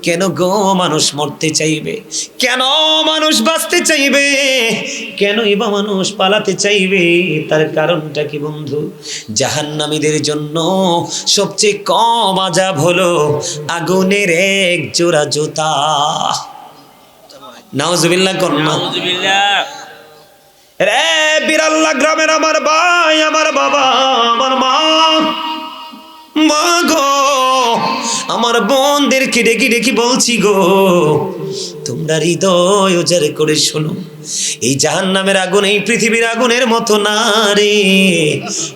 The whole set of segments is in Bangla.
কেন গো মানুষ মরতে চাইবে, কেন মানুষ বাঁচতে চাইবে, কেনই বা মানুষ পালাতে চাইবে? তার কারণটা কি বন্ধু? জাহান্নামীদের জন্য সবচেয়ে কম আযাব হলো আগুনের এক জোড়া জুতা। নাউজুবিল্লাহ কন্যা, রে বিরাল্লা গ্রামের আমার ভাই, আমার বাবা, আমার মা, মা গো, আমার বোনদেরকে ডেকে ডেকে বলছি গো, তোমরা হৃদয় উজাড় করে শোনো, এই জাহান্নামের আগুন এই পৃথিবীর আগুনের মতো না রে।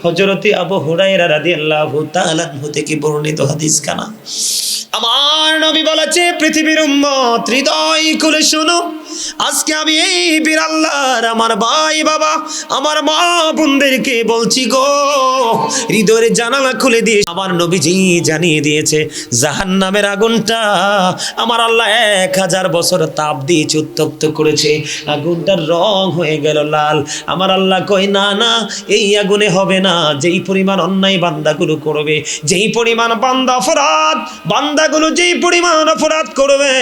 হযরতে আবু হুরায়রা রাদিয়াল্লাহু তাআলা আনহু থেকে বর্ণিত হাদিস কানা, আমার নবী বলেছে, পৃথিবীর উম্মত হৃদয় খুলে শোনো, আজকে আমি এই বিরাল্লাহর আমার ভাই বাবা, আমার মা বোনদেরকে বলছি গো, হৃদয়ের জানালা খুলে দিয়ে আমার নবীজি জানিয়ে দিয়েছে, জাহান্নামের আগুনটা আমার আল্লাহ 1000 বছর তাপ দিয়ে উত্তপ্ত করেছে, আগুনটার রং হয়ে গেল লাল। আমার আল্লাহ কই, না না, এই আগুনে হবে না, যেই পরিমাণ অন্যায় বান্দাগুলো করবে, যেই পরিমাণ বান্দা অপরাধ, বান্দাগুলো যেই পরিমাণ অপরাধ করবে,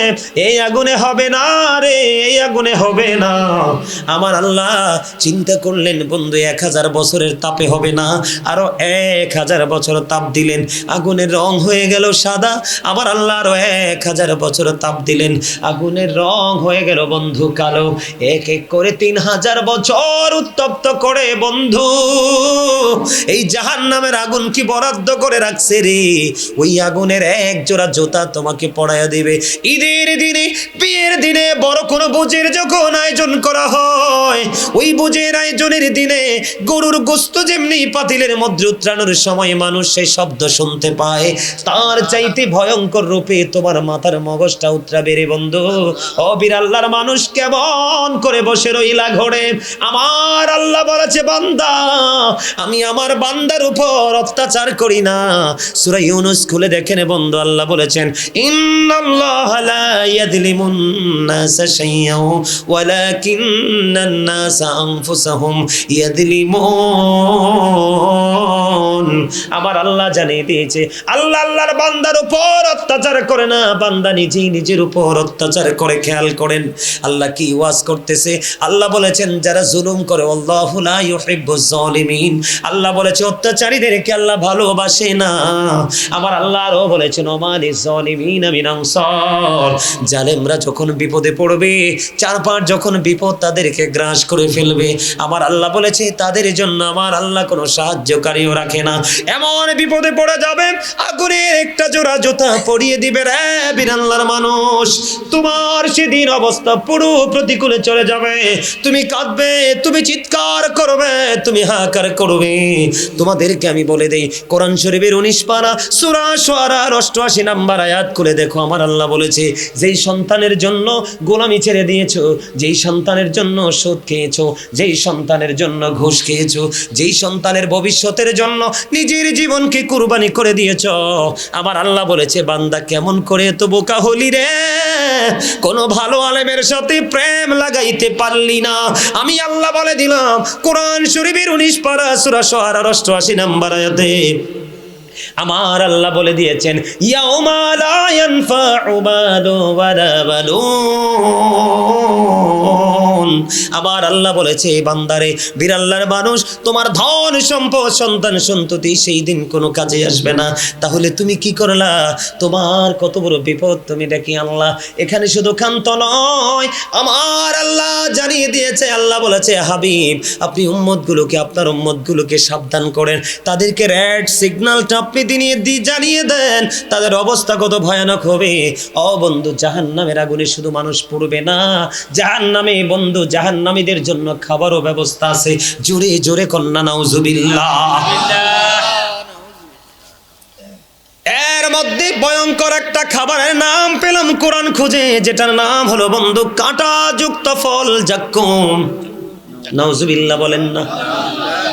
এই আগুনে হবে না রে, এই আগুনে হবে না। আমার আল্লাহ চিন্তা করলেন, বন্ধু 1000 বছরের তাপে হবে না, আরো 1000 বছর তাপ দিলেন, আগুনের রং হয়ে গেল সাদা। আমার আল্লাহ আরো 1000 বছর তাপ দিলেন, আগুনের রং হয়ে গেল বন্ধু কালো। এক এক করে 3000 বছর উত্তপ্ত করে বন্ধু এই জাহান্নামের আগুন কি বরাদ্দ করে রাখছে রে, ওই আগুনের এক জোড়া জুতা তোমাকে পরাইয়া দিবে। ঈদের দিনে, বিয়ের দিনে, বড় কোনো ভোজের যখন আয়োজন করা হয়, ওই ভোজের আয়োজনের দিনে গরুর গোশত যেমনি পাতিলের মধ্যে উতরানোর সময় মানুষ সেই শব্দ শুনতে পায়, তার চাইতে ভয়ঙ্কর রূপে তোমার মাথার মগজটা উতরাবে রে বন্ধু। ও বিরাল্লাহর মানুষ কেমন করে বসে রইলা ঘরে? আমার আল্লাহ বলেছে, বান্দা, আমি আমার বান্দার উপর অত্যাচার করি না। সূরা ইউনূস খুলে দেখেন বন্ধু, আল্লাহ বলেছেন, ইন্নাল্লাহা লা ইয়াযলিমুন নাসা শাইয়্যাও ওয়ালাকিন্নান নাসা আনফুসাহুম ইয়াযলিমুন। আমার আল্লাহ জানিয়ে দিয়েছে, আল্লাহ আল্লাহর বান্দার উপর অত্যাচার করে না, বান্দা নিজেই নিজের উপর অত্যাচার করে। খেয়াল করেন আল্লাহ কি ওয়াজ করতেছে। আল্লাহ বলেছেন, যারা জুলুম করে, আল্লাহু লা ইউহিব্বুজ জালিমিন, আল্লাহ বলেছে অত্যাচারীদেরকে আল্লাহ ভালোবাসে না। আমার আল্লাহ আরো বলেছেন, ওমালিজ জালিমিনা মিন আনসার, জালেমরা যখন বিপদে পড়বে, 4-5 যখন বিপদ তাদেরকে গ্রাস করে ফেলবে, আমার আল্লাহ বলেছে তাদের জন্য আমার আল্লাহ কোনো সাহায্যকারীও রাখে না। এমন বিপদে পড়ে যাবে, আগুনের একটা জোড়া জুতা পরিয়ে দিবে রে বিরাল্লাহর মানুষ, তোমার সেদিন অবস্থা পুরো প্রতিকূলে চলে যাবে। তুমি কাঁদবে, তুমি চিৎকার করবে, তুমি হাহাকার করবে। তোমাদেরকে আমি বলে দেই, কোরআন শরীফের 19 পারা সূরা শুআরার 88 নম্বর আয়াত খুলে দেখো। আমার আল্লাহ বলেছে, যেই সন্তানের জন্য গোলামি ছেড়ে দিয়েছো, যেই সন্তানের জন্য সুদ খেয়েছো, যেই সন্তানের জন্য ঘুষ খেয়েছো, যেই সন্তানের ভবিষ্যতের জন্য নিজের জীবনকে কুরবানি করে দিয়েছো, আমার আল্লাহ বলেছে, বান্দা কেমন করে তো বোকা হলি রে, কোনো ভালো আলেমের সাথে প্রেম লাগাইতে পারলি না। আমি আল্লাহ বলে দিলাম, কোরআন শরীফের 19 পারা সূরা শুআরার 88 নম্বর আয়াতে আমার আল্লাহ বলে দিয়েছেন, ইয়াউমা লা ইয়ানফাউ মালু ওয়ালা বানুন। আমার আল্লাহ বলেছে, বান্দারে, বিরাল্লাহর মানুষ, তোমার ধন সম্পদ সন্তান সন্ততি সেই দিন কোনো কাজে আসবে না। তাহলে তুমি কি করলা? তোমার কত বড় বিপদ তুমি ডেকে আনলা। এখানে শুধু ক্ষান্ত নয়, আমার আল্লাহ জানিয়ে দিয়েছে, আল্লাহ বলেছে, হাবিব, আপনি উম্মতগুলোকে, আপনার উম্মতগুলোকে সাবধান করেন, তাদেরকে রেড সিগন্যালটা আপনি জানিয়ে দেন, তাদের অবস্থা কত ভয়ানক হবে। ও বন্ধু, জাহান্নামের আগুনে শুধু মানুষ পড়বে না, জাহান্নামে বন্ধু, জাহান্নামীদের জন্য খাবারও ব্যবস্থা আছে। জোরে জোরে কন্যা নাউজুবিল্লাহ। এর মধ্যে ভয়ঙ্কর একটা খাবারের নাম পেলাম কোরআন খুঁজে, যেটার নাম হলো বন্ধু কাঁটাযুক্ত ফল জাক্কুম। নাউজুবিল্লাহ বলেন না।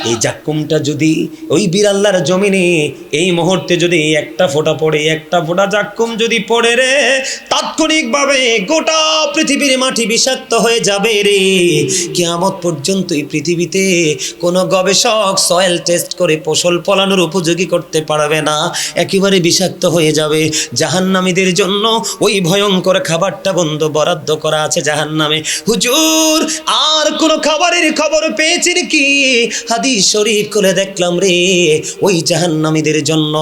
এই জাক্কুমটা যদি ওই বিড়াল্লার জমিনে এই মুহূর্তে যদি একটা ফোঁটা পড়ে, একটা ফোঁটা জাক্কুম যদি পড়ে রে, তাৎক্ষণিকভাবে গোটা পৃথিবীর মাটি বিষাক্ত হয়ে যাবে রে। কিয়ামত পর্যন্ত এই পৃথিবীতে কোনো গবেষক সয়েল টেস্ট করে ফসল ফলানোর উপযোগী করতে পারবে না, একেবারে বিষাক্ত হয়ে যাবে। জাহান্নামীদের জন্য ওই ভয়ঙ্কর খাবারটা বন্ধু বরাদ্দ করা আছে জাহান্নামে। হুজুর আর কোনো খাবারের খবর পেয়েছেন কি? হাদিস শরীফ খুলে দেখলাম রে, ওই জাহান্নামীদের জন্য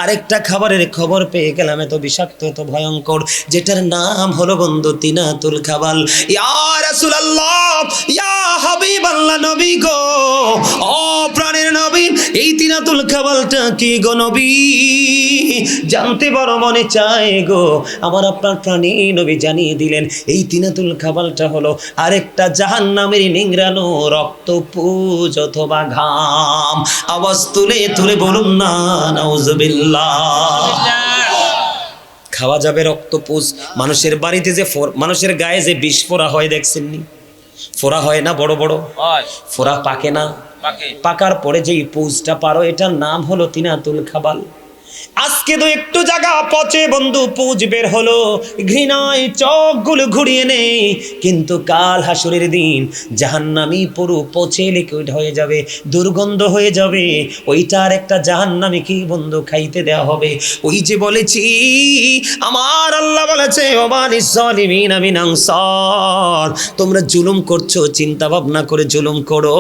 আরেকটা খাবারের খবর পেয়ে গেলাম, এত বিষাক্ত এত ভয়ঙ্কর, যেটার নাম হলো বন্ধু তিনাতুল খাবাল। ইয়া রাসূলুল্লাহ, ইয়া হাবিবাল্লাহ, নবী গো, ও প্রাণের নবী, এই তিনাতুল খাবালটা কি গো নবী? জানতে বড় মনে চায় গো। আমার আপনার প্রাণী নবী জানিয়ে দিলেন, এই তিনাতুল খাবালটা হলো আরেকটা জাহান্নামের নিংড়ানো রক্তপুঁজ অথবা ঘাম। আওয়াজ তুলে তুলে বলুন না নাউজুবিল্লাহ। খাওয়া যাবে রক্তপুঁজ। মানুষের বাড়িতে যে মানুষের গায়ে যে বিষ ফোড়া হয় দেখছেননি? ফোড়া হয় না, বড় বড় ফোড়া পাকে না, পাকার পরে যেই পুঁজটা পারো, এটার নাম হলো তিনাতুল খাবাল। আজকে তো একটু জায়গা পচে বন্ধু পুঁজ বের হলো, ঘৃণায় চোখগুলো ঘুরিয়ে নেই, কিন্তু কাল হাসরের দিন জাহান্নামী পুরো পচে লিকুইড হয়ে যাবে, দুর্গন্ধ হয়ে যাবে। ওইটার একটা জাহান্নামী কি বন্ধু খাইতে দেওয়া হবে। ওই যে বলেছি, আমার আল্লাহ বলেছে, ওয়ালিজ জালিমিনা মিন আনসার, তোমরা জুলুম করছো, চিন্তা ভাবনা করে জুলুম করো।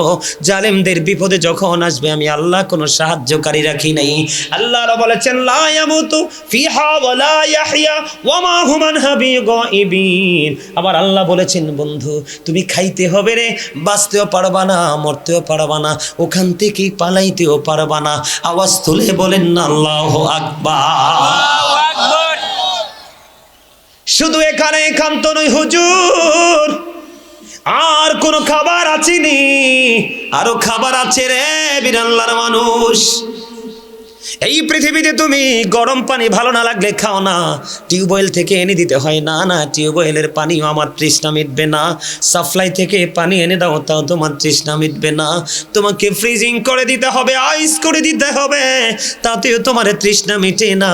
জালেমদের বিপদে যখন আসবে আমি আল্লাহ কোনো সাহায্যকারী রাখি নাই। আল্লাহ বলেছেন, লা ইয়ামুতু ফিহা ওয়ালা ইয়াহইয়া ওয়া মা হুম আনহা বিগাইবিন। আবার আল্লাহ বলেছেন, বন্ধু তুমি খাইতে হবে রে, বাঁচতেও পারবা না, মরতেও পারবা না, ওখান থেকে পালাইতেও পারবা না। আওয়াজ তুলে বলেন না আল্লাহু আকবার। আল্লাহু আকবার। শুধু এখানে একান্ত নয় হুজুর, আর কোন খাবার আছে নি? আরো খাবার আছে রে বিরাল্লার মানুষ। এই পৃথিবীতে তুমি গরম পানি ভালো না লাগলে খাও না, টিউবওয়েল থেকে এনে দিতে হয়, না না টিউবওয়েলের পানিও আমার তৃষ্ণা মিটবে না। সাপ্লাই থেকে পানি এনে দাও, তাও তোমার তৃষ্ণা মিটবে না। তোমাকে ফ্রিজিং করে দিতে হবে, আইস করে দিতে হবে, তাতেও তোমার তৃষ্ণা মিটে না।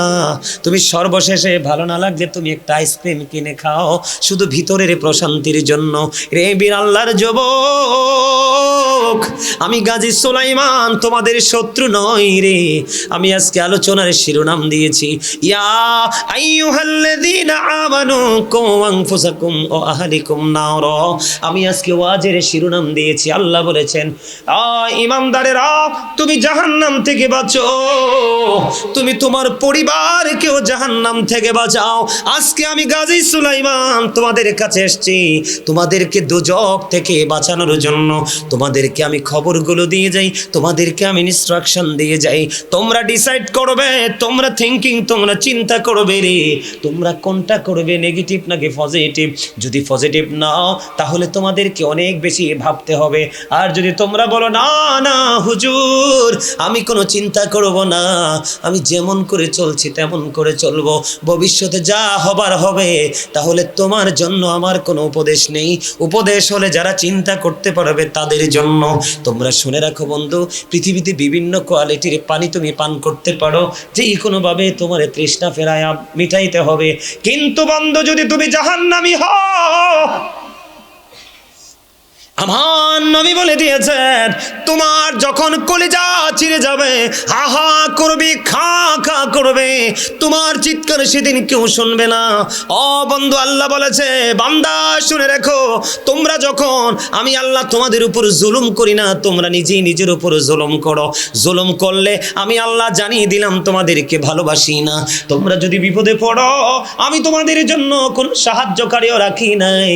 তুমি সর্বশেষে ভালো না লাগলে তুমি একটা আইসক্রিম কিনে খাও, শুধু ভিতরের প্রশান্তির জন্য। রে বিরাল্লার যুবক, আমি গাজী সুলাইমান তোমাদের শত্রু নই রে। আমি আজকে আলোচনার শিরোনাম দিয়েছি, ইয়া আইয়ুহাল্লাযীনা আমানু কু আনফুসাকুম ওয়া আহলিকুম নার। আমি আজকে ওয়াজের শিরোনাম দিয়েছি, আল্লাহ বলেছেন, ঈমানদারেরা তুমি জাহান্নাম থেকে বাঁচো, তুমি তোমার পরিবারকেও জাহান্নাম থেকে বাঁচাও। আজকে আমি গাজী সুলাইমান তোমাদের কাছে এসেছি তোমাদেরকে দোজখ থেকে বাঁচানোর জন্য। তোমাদেরকে আমি খবরগুলো দিয়ে যাই, তোমাদেরকে আমি ইনস্ট্রাকশন দিয়ে যাই, তোমরা ডিসাইড করবে, তোমরা থিঙ্কিং, তোমরা চিন্তা করবে রে, তোমরা কোনটা করবে, নেগেটিভ নাকি পজিটিভ। যদি পজিটিভ নাও তাহলে তোমাদেরকে অনেক বেশি ভাবতে হবে। আর যদি তোমরা বলো না না হুজুর আমি কোনো চিন্তা করব না, আমি যেমন করে চলছি তেমন করে চলবো, ভবিষ্যতে যা হবার হবে, তাহলে তোমার জন্য আমার কোনো উপদেশ নেই। উপদেশ হলে যারা চিন্তা করতে পারবে তাদের জন্য। তোমরা শুনে রাখো বন্ধু, পৃথিবীতে বিভিন্ন কোয়ালিটির পানি তুমি পান করতে পারো, যেই কোনোভাবে তোমার তৃষ্ণা ফেরায় মিটাইতে হবে। কিন্তু বন্ধু যদি তুমি জাহান্নামী হও, আমার নবী বলে দিয়েছেন, তোমার যখন কলিজা চিরে যাবে, হা হা করবে, খা খা করবে, তোমার চিৎকার সেদিন কেউ শুনবে না। ও বন্ধু, আল্লাহ বলেছে, বান্দা শুনে রেখো, তোমরা যখন আমি আল্লাহ তোমাদের উপর জুলুম করি না, তোমরা নিজেই নিজের উপর জুলুম করো। জুলুম করলে আমি আল্লাহ জানিয়ে দিলাম তোমাদেরকে ভালোবাসি না। তোমরা যদি বিপদে পড়ো, আমি তোমাদের জন্য কোনো সাহায্যকারীও রাখি নাই।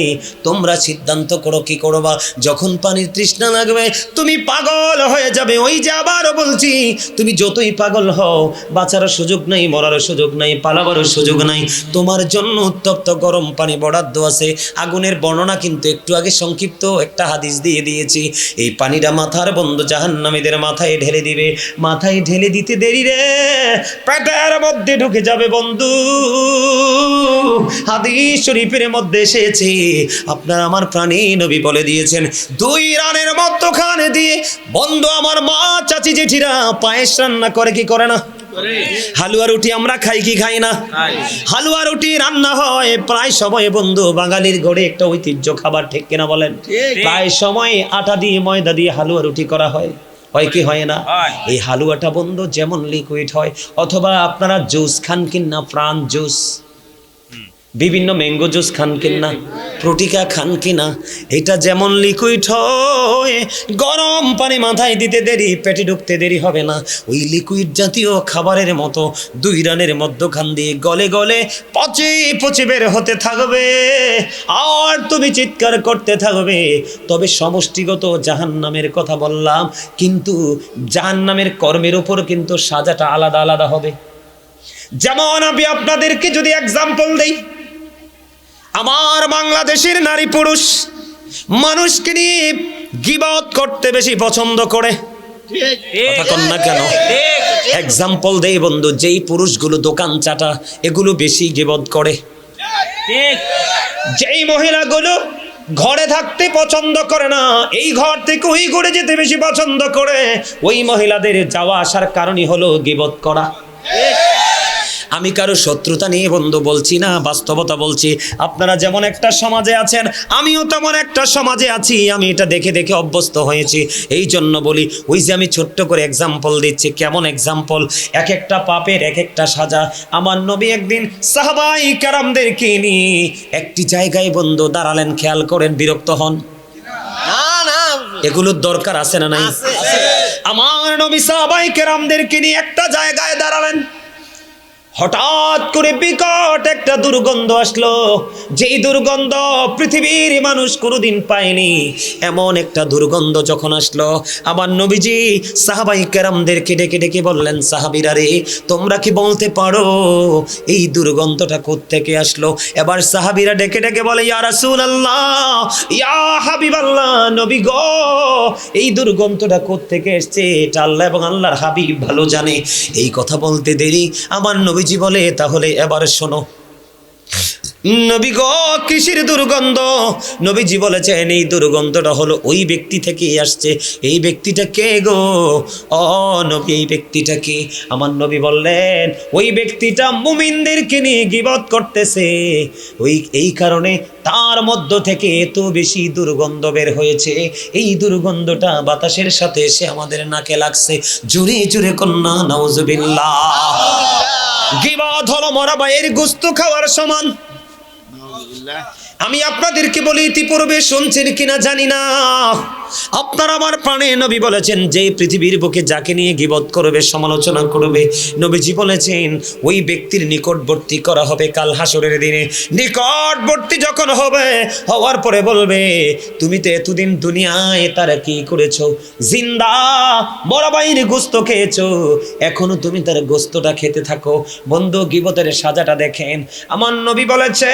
তোমরা সিদ্ধান্ত করো কি করবা। যখন পানির তৃষ্ণা লাগবে তুমি পাগল হয়ে যাবে। ওই যে আবারও বলছি, তুমি যতই পাগল হও, বাঁচার সুযোগ নাই, মরার সুযোগ নাই, পালাবার সুযোগ নাই। তোমার জন্য উত্তপ্ত গরম পানি বরাদ্দ আছে। আগুনের বর্ণনা কিন্তু একটু আগে সংক্ষিপ্ত একটা হাদিস দিয়ে দিয়েছি। এই পানিটা মাথার বন্ধু জাহান্নামীদের মাথায় ঢেলে দিবে। মাথায় ঢেলে দিতে দেরি রে, পেটের মধ্যে ঢুকে যাবে বন্ধু। হাদিস শরীফের মধ্যে এসেছে, আপনার আমার প্রাণী নবী বলে দিয়েছেন, 2 রানের মধ্যখানে দিয়ে বন্ধু আমার মা চাচি জেঠিরা পায়েস রান্না করে কি করে না? হালুয়া রুটি আমরা খাই কি খাই না? হালুয়া রুটি রান্না হয় প্রায় সময় বন্ধু বাঙালির ঘরে একটা ঐতিহ্য খাবার, ঠিক কিনা বলেন? প্রায় সময় আটা দিয়ে ময়দা দিয়ে হালুয়া রুটি করা হয়, হয় কি হয় না? এই হালুয়াটা বন্ধু যেমন লিকুইড হয়, অথবা আপনারা জুস খান কিনা, প্রাণ জুস, বিভিন্ন ম্যাঙ্গো জুস খান কিনা, প্রোটিকা খান কিনা, এটা যেমন লিকুইড হয়, গরম পানি মাথায় দিতে দেরি, পেটে ঢুকতে দেরি হবে না। ওই লিকুইড জাতীয় খাবারের মতো 2 রানের মধ্যখান দিয়ে গলে গলে পচে পচে বের হতে থাকবে, আর তুমি চিৎকার করতে থাকবে। তবে সমষ্টিগত জাহান্নামের কথা বললাম, কিন্তু জাহান্নামের কর্মের উপর কিন্তু সাজাটা আলাদা আলাদা হবে। যেমন আমি আপনাদেরকে যদি এক্সাম্পল দেই, আমার বাংলাদেশের নারী পুরুষ মানুষকে নিয়ে গীবত করতে বেশি পছন্দ করে, কথা কন না কেন? এক্সাম্পল দেই বন্ধু, যেই পুরুষগুলো দোকান চাটা এগুলো বেশি গীবত করে, যেই মহিলাগুলো ঘরে থাকতে পছন্দ করে না, এই ঘর থেকে ওই ঘরে যেতে বেশি পছন্দ করে, ওই মহিলাদের যাওয়া আসার কারণই হলো গীবত করা। আমি কারো শত্রুতা নিয়ে বন্ধু বলছি না, বাস্তবতা বলছি। আপনারা যেমন একটা সমাজে আছেন, আমিও তেমন একটা সমাজে আছি, আমি এটা দেখে দেখে অভ্যস্ত হয়েছি। এই জন্য বলি, ওই যে আমি ছোট্ট করে এক্সাম্পল দিচ্ছি, কেমন এক্সাম্পল, এক একটা পাপের এক একটা সাজা। আমার নবী একদিন সাহাবায়ে কেরামদেরকে নিয়ে একটি জায়গায় বন্ধু দাঁড়ালেন, খেয়াল করেন, বিরক্ত হন না, এগুলোর দরকার আছে না নাই? আমার নবী সাহাবায়ে কেরামদেরকে নিয়ে একটা জায়গায় দাঁড়ালেন, হঠাৎ করে বিকট একটা দুর্গন্ধ আসলো, যেই দুর্গন্ধ পৃথিবীর মানুষ কোনোদিন পায়নি। এমন একটা দুর্গন্ধ যখন আসলো, আমার নবীজি সাহাবায়ে কেরামদেরকে ডেকে ডেকে বললেন, সাহাবীরা রে, তোমরা কি বলতে পারো এই দুর্গন্ধটা কোত্থেকে আসলো? এবার সাহাবীরা ডেকে ডেকে বলে, ইয়া রাসূলুল্লাহ, ইয়া হাবিবাল্লাহ, নবী গো, এই দুর্গন্ধটা কোত্থেকে এসেছে এটা আল্লাহ এবং আল্লাহর হাবিব ভালো জানে। এই কথা বলতে দেরি আমার নবী জি বলে, তাহলে এবার শোনো। নবী গো, কিসের দুর্গন্ধ? নবীজি বলেছেন, এই দুর্গন্ধটা হলো ওই ব্যক্তি থেকে আসছে। এই ব্যক্তিটা কে গো? ও নবী, এই ব্যক্তিটা কে? আমার নবী বললেন, ওই ব্যক্তিটা মুমিনদেরকে নিয়ে গীবত করতেছে, এই কারণে তার মধ্য থেকে এত বেশি দুর্গন্ধ বের হয়েছে। এই দুর্গন্ধটা বাতাসের সাথে এসে আমাদের নাকে লাগছে। জোরে জোরে কন্যা নাউজুবিল্লাহ। গীবত হলো মরা ভাইয়ের গোশত খাওয়ার সমান। আমি আপনাদেরকে বলি, ইতিপূর্বে শুনছেন কিনা জানি না, আপনার আমার প্রাণে নবী বলেছেন, যে পৃথিবীর বুকে যাকে নিয়ে গীবত করবে, সমালোচনা করবে, নবীজি বলেছেন ওই ব্যক্তির নিকটবর্তী করা হবে কাল হাসরের দিনে। নিকটবর্তী যখন হবে, হওয়ার পরে বলবে, তুমি তো এতদিন দুনিয়ায় তারা কি করেছো? জিন্দা মরা ভাইয়ের গোশত খেয়েছো, এখনো তুমি তার গোশতটা খেতে থাকো। বন্ধু, গীবতের সাজাটা দেখেন। আমার নবী বলেছে,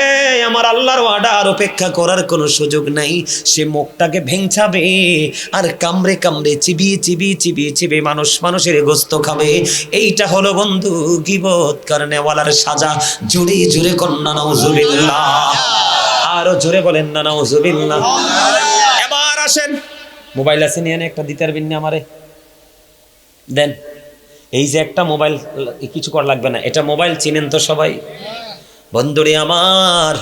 আমার আল্লাহর ওয়াদার অপেক্ষা করার কোনো সুযোগ নাই। সে মুখটাকে ভেঙচাবে আর কামড়ে কামড়ে চিবিয়ে চিবিয়ে চিবিয়ে চিবিয়ে মানুষের গোশত খাবে। এইটা হলো বন্ধু গীবত করনেওয়ালার সাজা। জোরে জোরে কন্যা নাউজুবিল্লাহ, আরো জোরে বলেন না নাউজুবিল্লাহ। এবার আসেন, মোবাইল আছে নিয়ে একটা দিতে পারবেন না আমারে? দেন। এই যে একটা মোবাইল, কিছু করা লাগবে না, এটা মোবাইল চিনেন তো সবাই? বন্ধুরে আমার,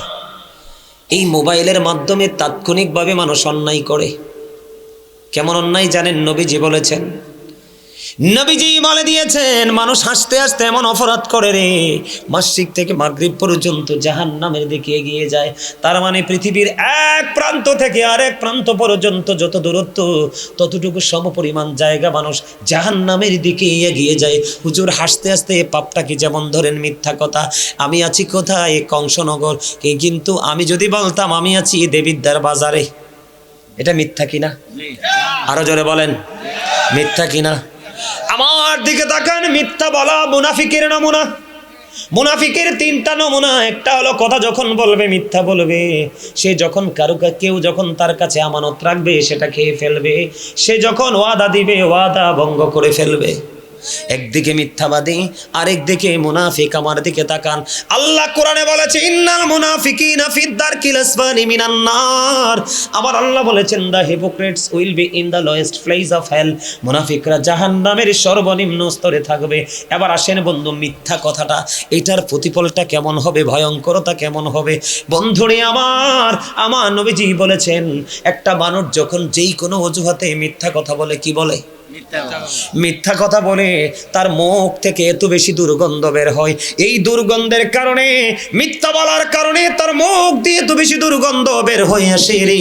এই মোবাইলের মাধ্যমে তাৎক্ষণিকভাবে মানুষ অন্যায় করে। কেমন অন্যায় জানেন? নবীজি বলেছেন, নবীজি বলে দিয়েছেন, মানুষ হাসতে হাসতে এমন অপরাধ করে রে, মাসরিক থেকে মাগরিব পর্যন্ত জাহান্নামের দিকে এগিয়ে যায়। তার মানে পৃথিবীর এক প্রান্ত থেকে আরেক প্রান্ত পর্যন্ত যত দূরত্ব, ততটুকু সমপরিমাণ জায়গা মানুষ জাহান্নামের দিকে এগিয়ে যায়। হুজুর, হাসতে হাসতে পাপটা কি? যেমন ধরেন মিথ্যা কথা, আমি আছি কোথায়? কংসনগর, কিন্তু আমি যদি বলতাম আমি আছি দেবিদ্বার বাজারে, এটা মিথ্যা কিনা? আরো জোরে বলেন, মিথ্যা কিনা? আমার দিকে তাকান, মিথ্যা বলা মুনাফিকের নমুনা। মুনাফিকের 3টা নমুনা। একটা হলো কথা যখন বলবে মিথ্যা বলবে। সে যখন কেউ যখন তার কাছে আমানত রাখবে সেটা খেয়ে ফেলবে। সে যখন ওয়াদা দিবে ওয়াদা ভঙ্গ করে ফেলবে। একদিকে মিথ্যাবাদী, আরেকদিকে মুনাফিক। আমার দিকে তাকান, আল্লাহ কোরআনে বলেছে ইন্নাল মুনাফিকিনা ফিদ দারকিল আসফালি মিনান নার। আবার আল্লাহ বলেছেন the hypocrites will be in the lowest place of hell. মুনাফিকরা জাহান্নামের সর্বনিম্ন স্তরে থাকবে। এবার আসেন বন্ধু, মিথ্যা কথাটা, এটার প্রতিফলটা কেমন হবে, ভয়ঙ্করতা কেমন হবে? বন্ধুরে আমার নবীজি বলেছেন একটা মানুষ যখন যেই কোনো অজুহাতে মিথ্যা কথা বলে, কি বলে? মিথ্যা কথা বলে, তার মুখ থেকে এত বেশি দুর্গন্ধ বের হয়। এই দুর্গন্ধের কারণে, মিথ্যা বলার কারণে তার মুখ দিয়ে এত বেশি দুর্গন্ধ বের হয়ে আসে রে।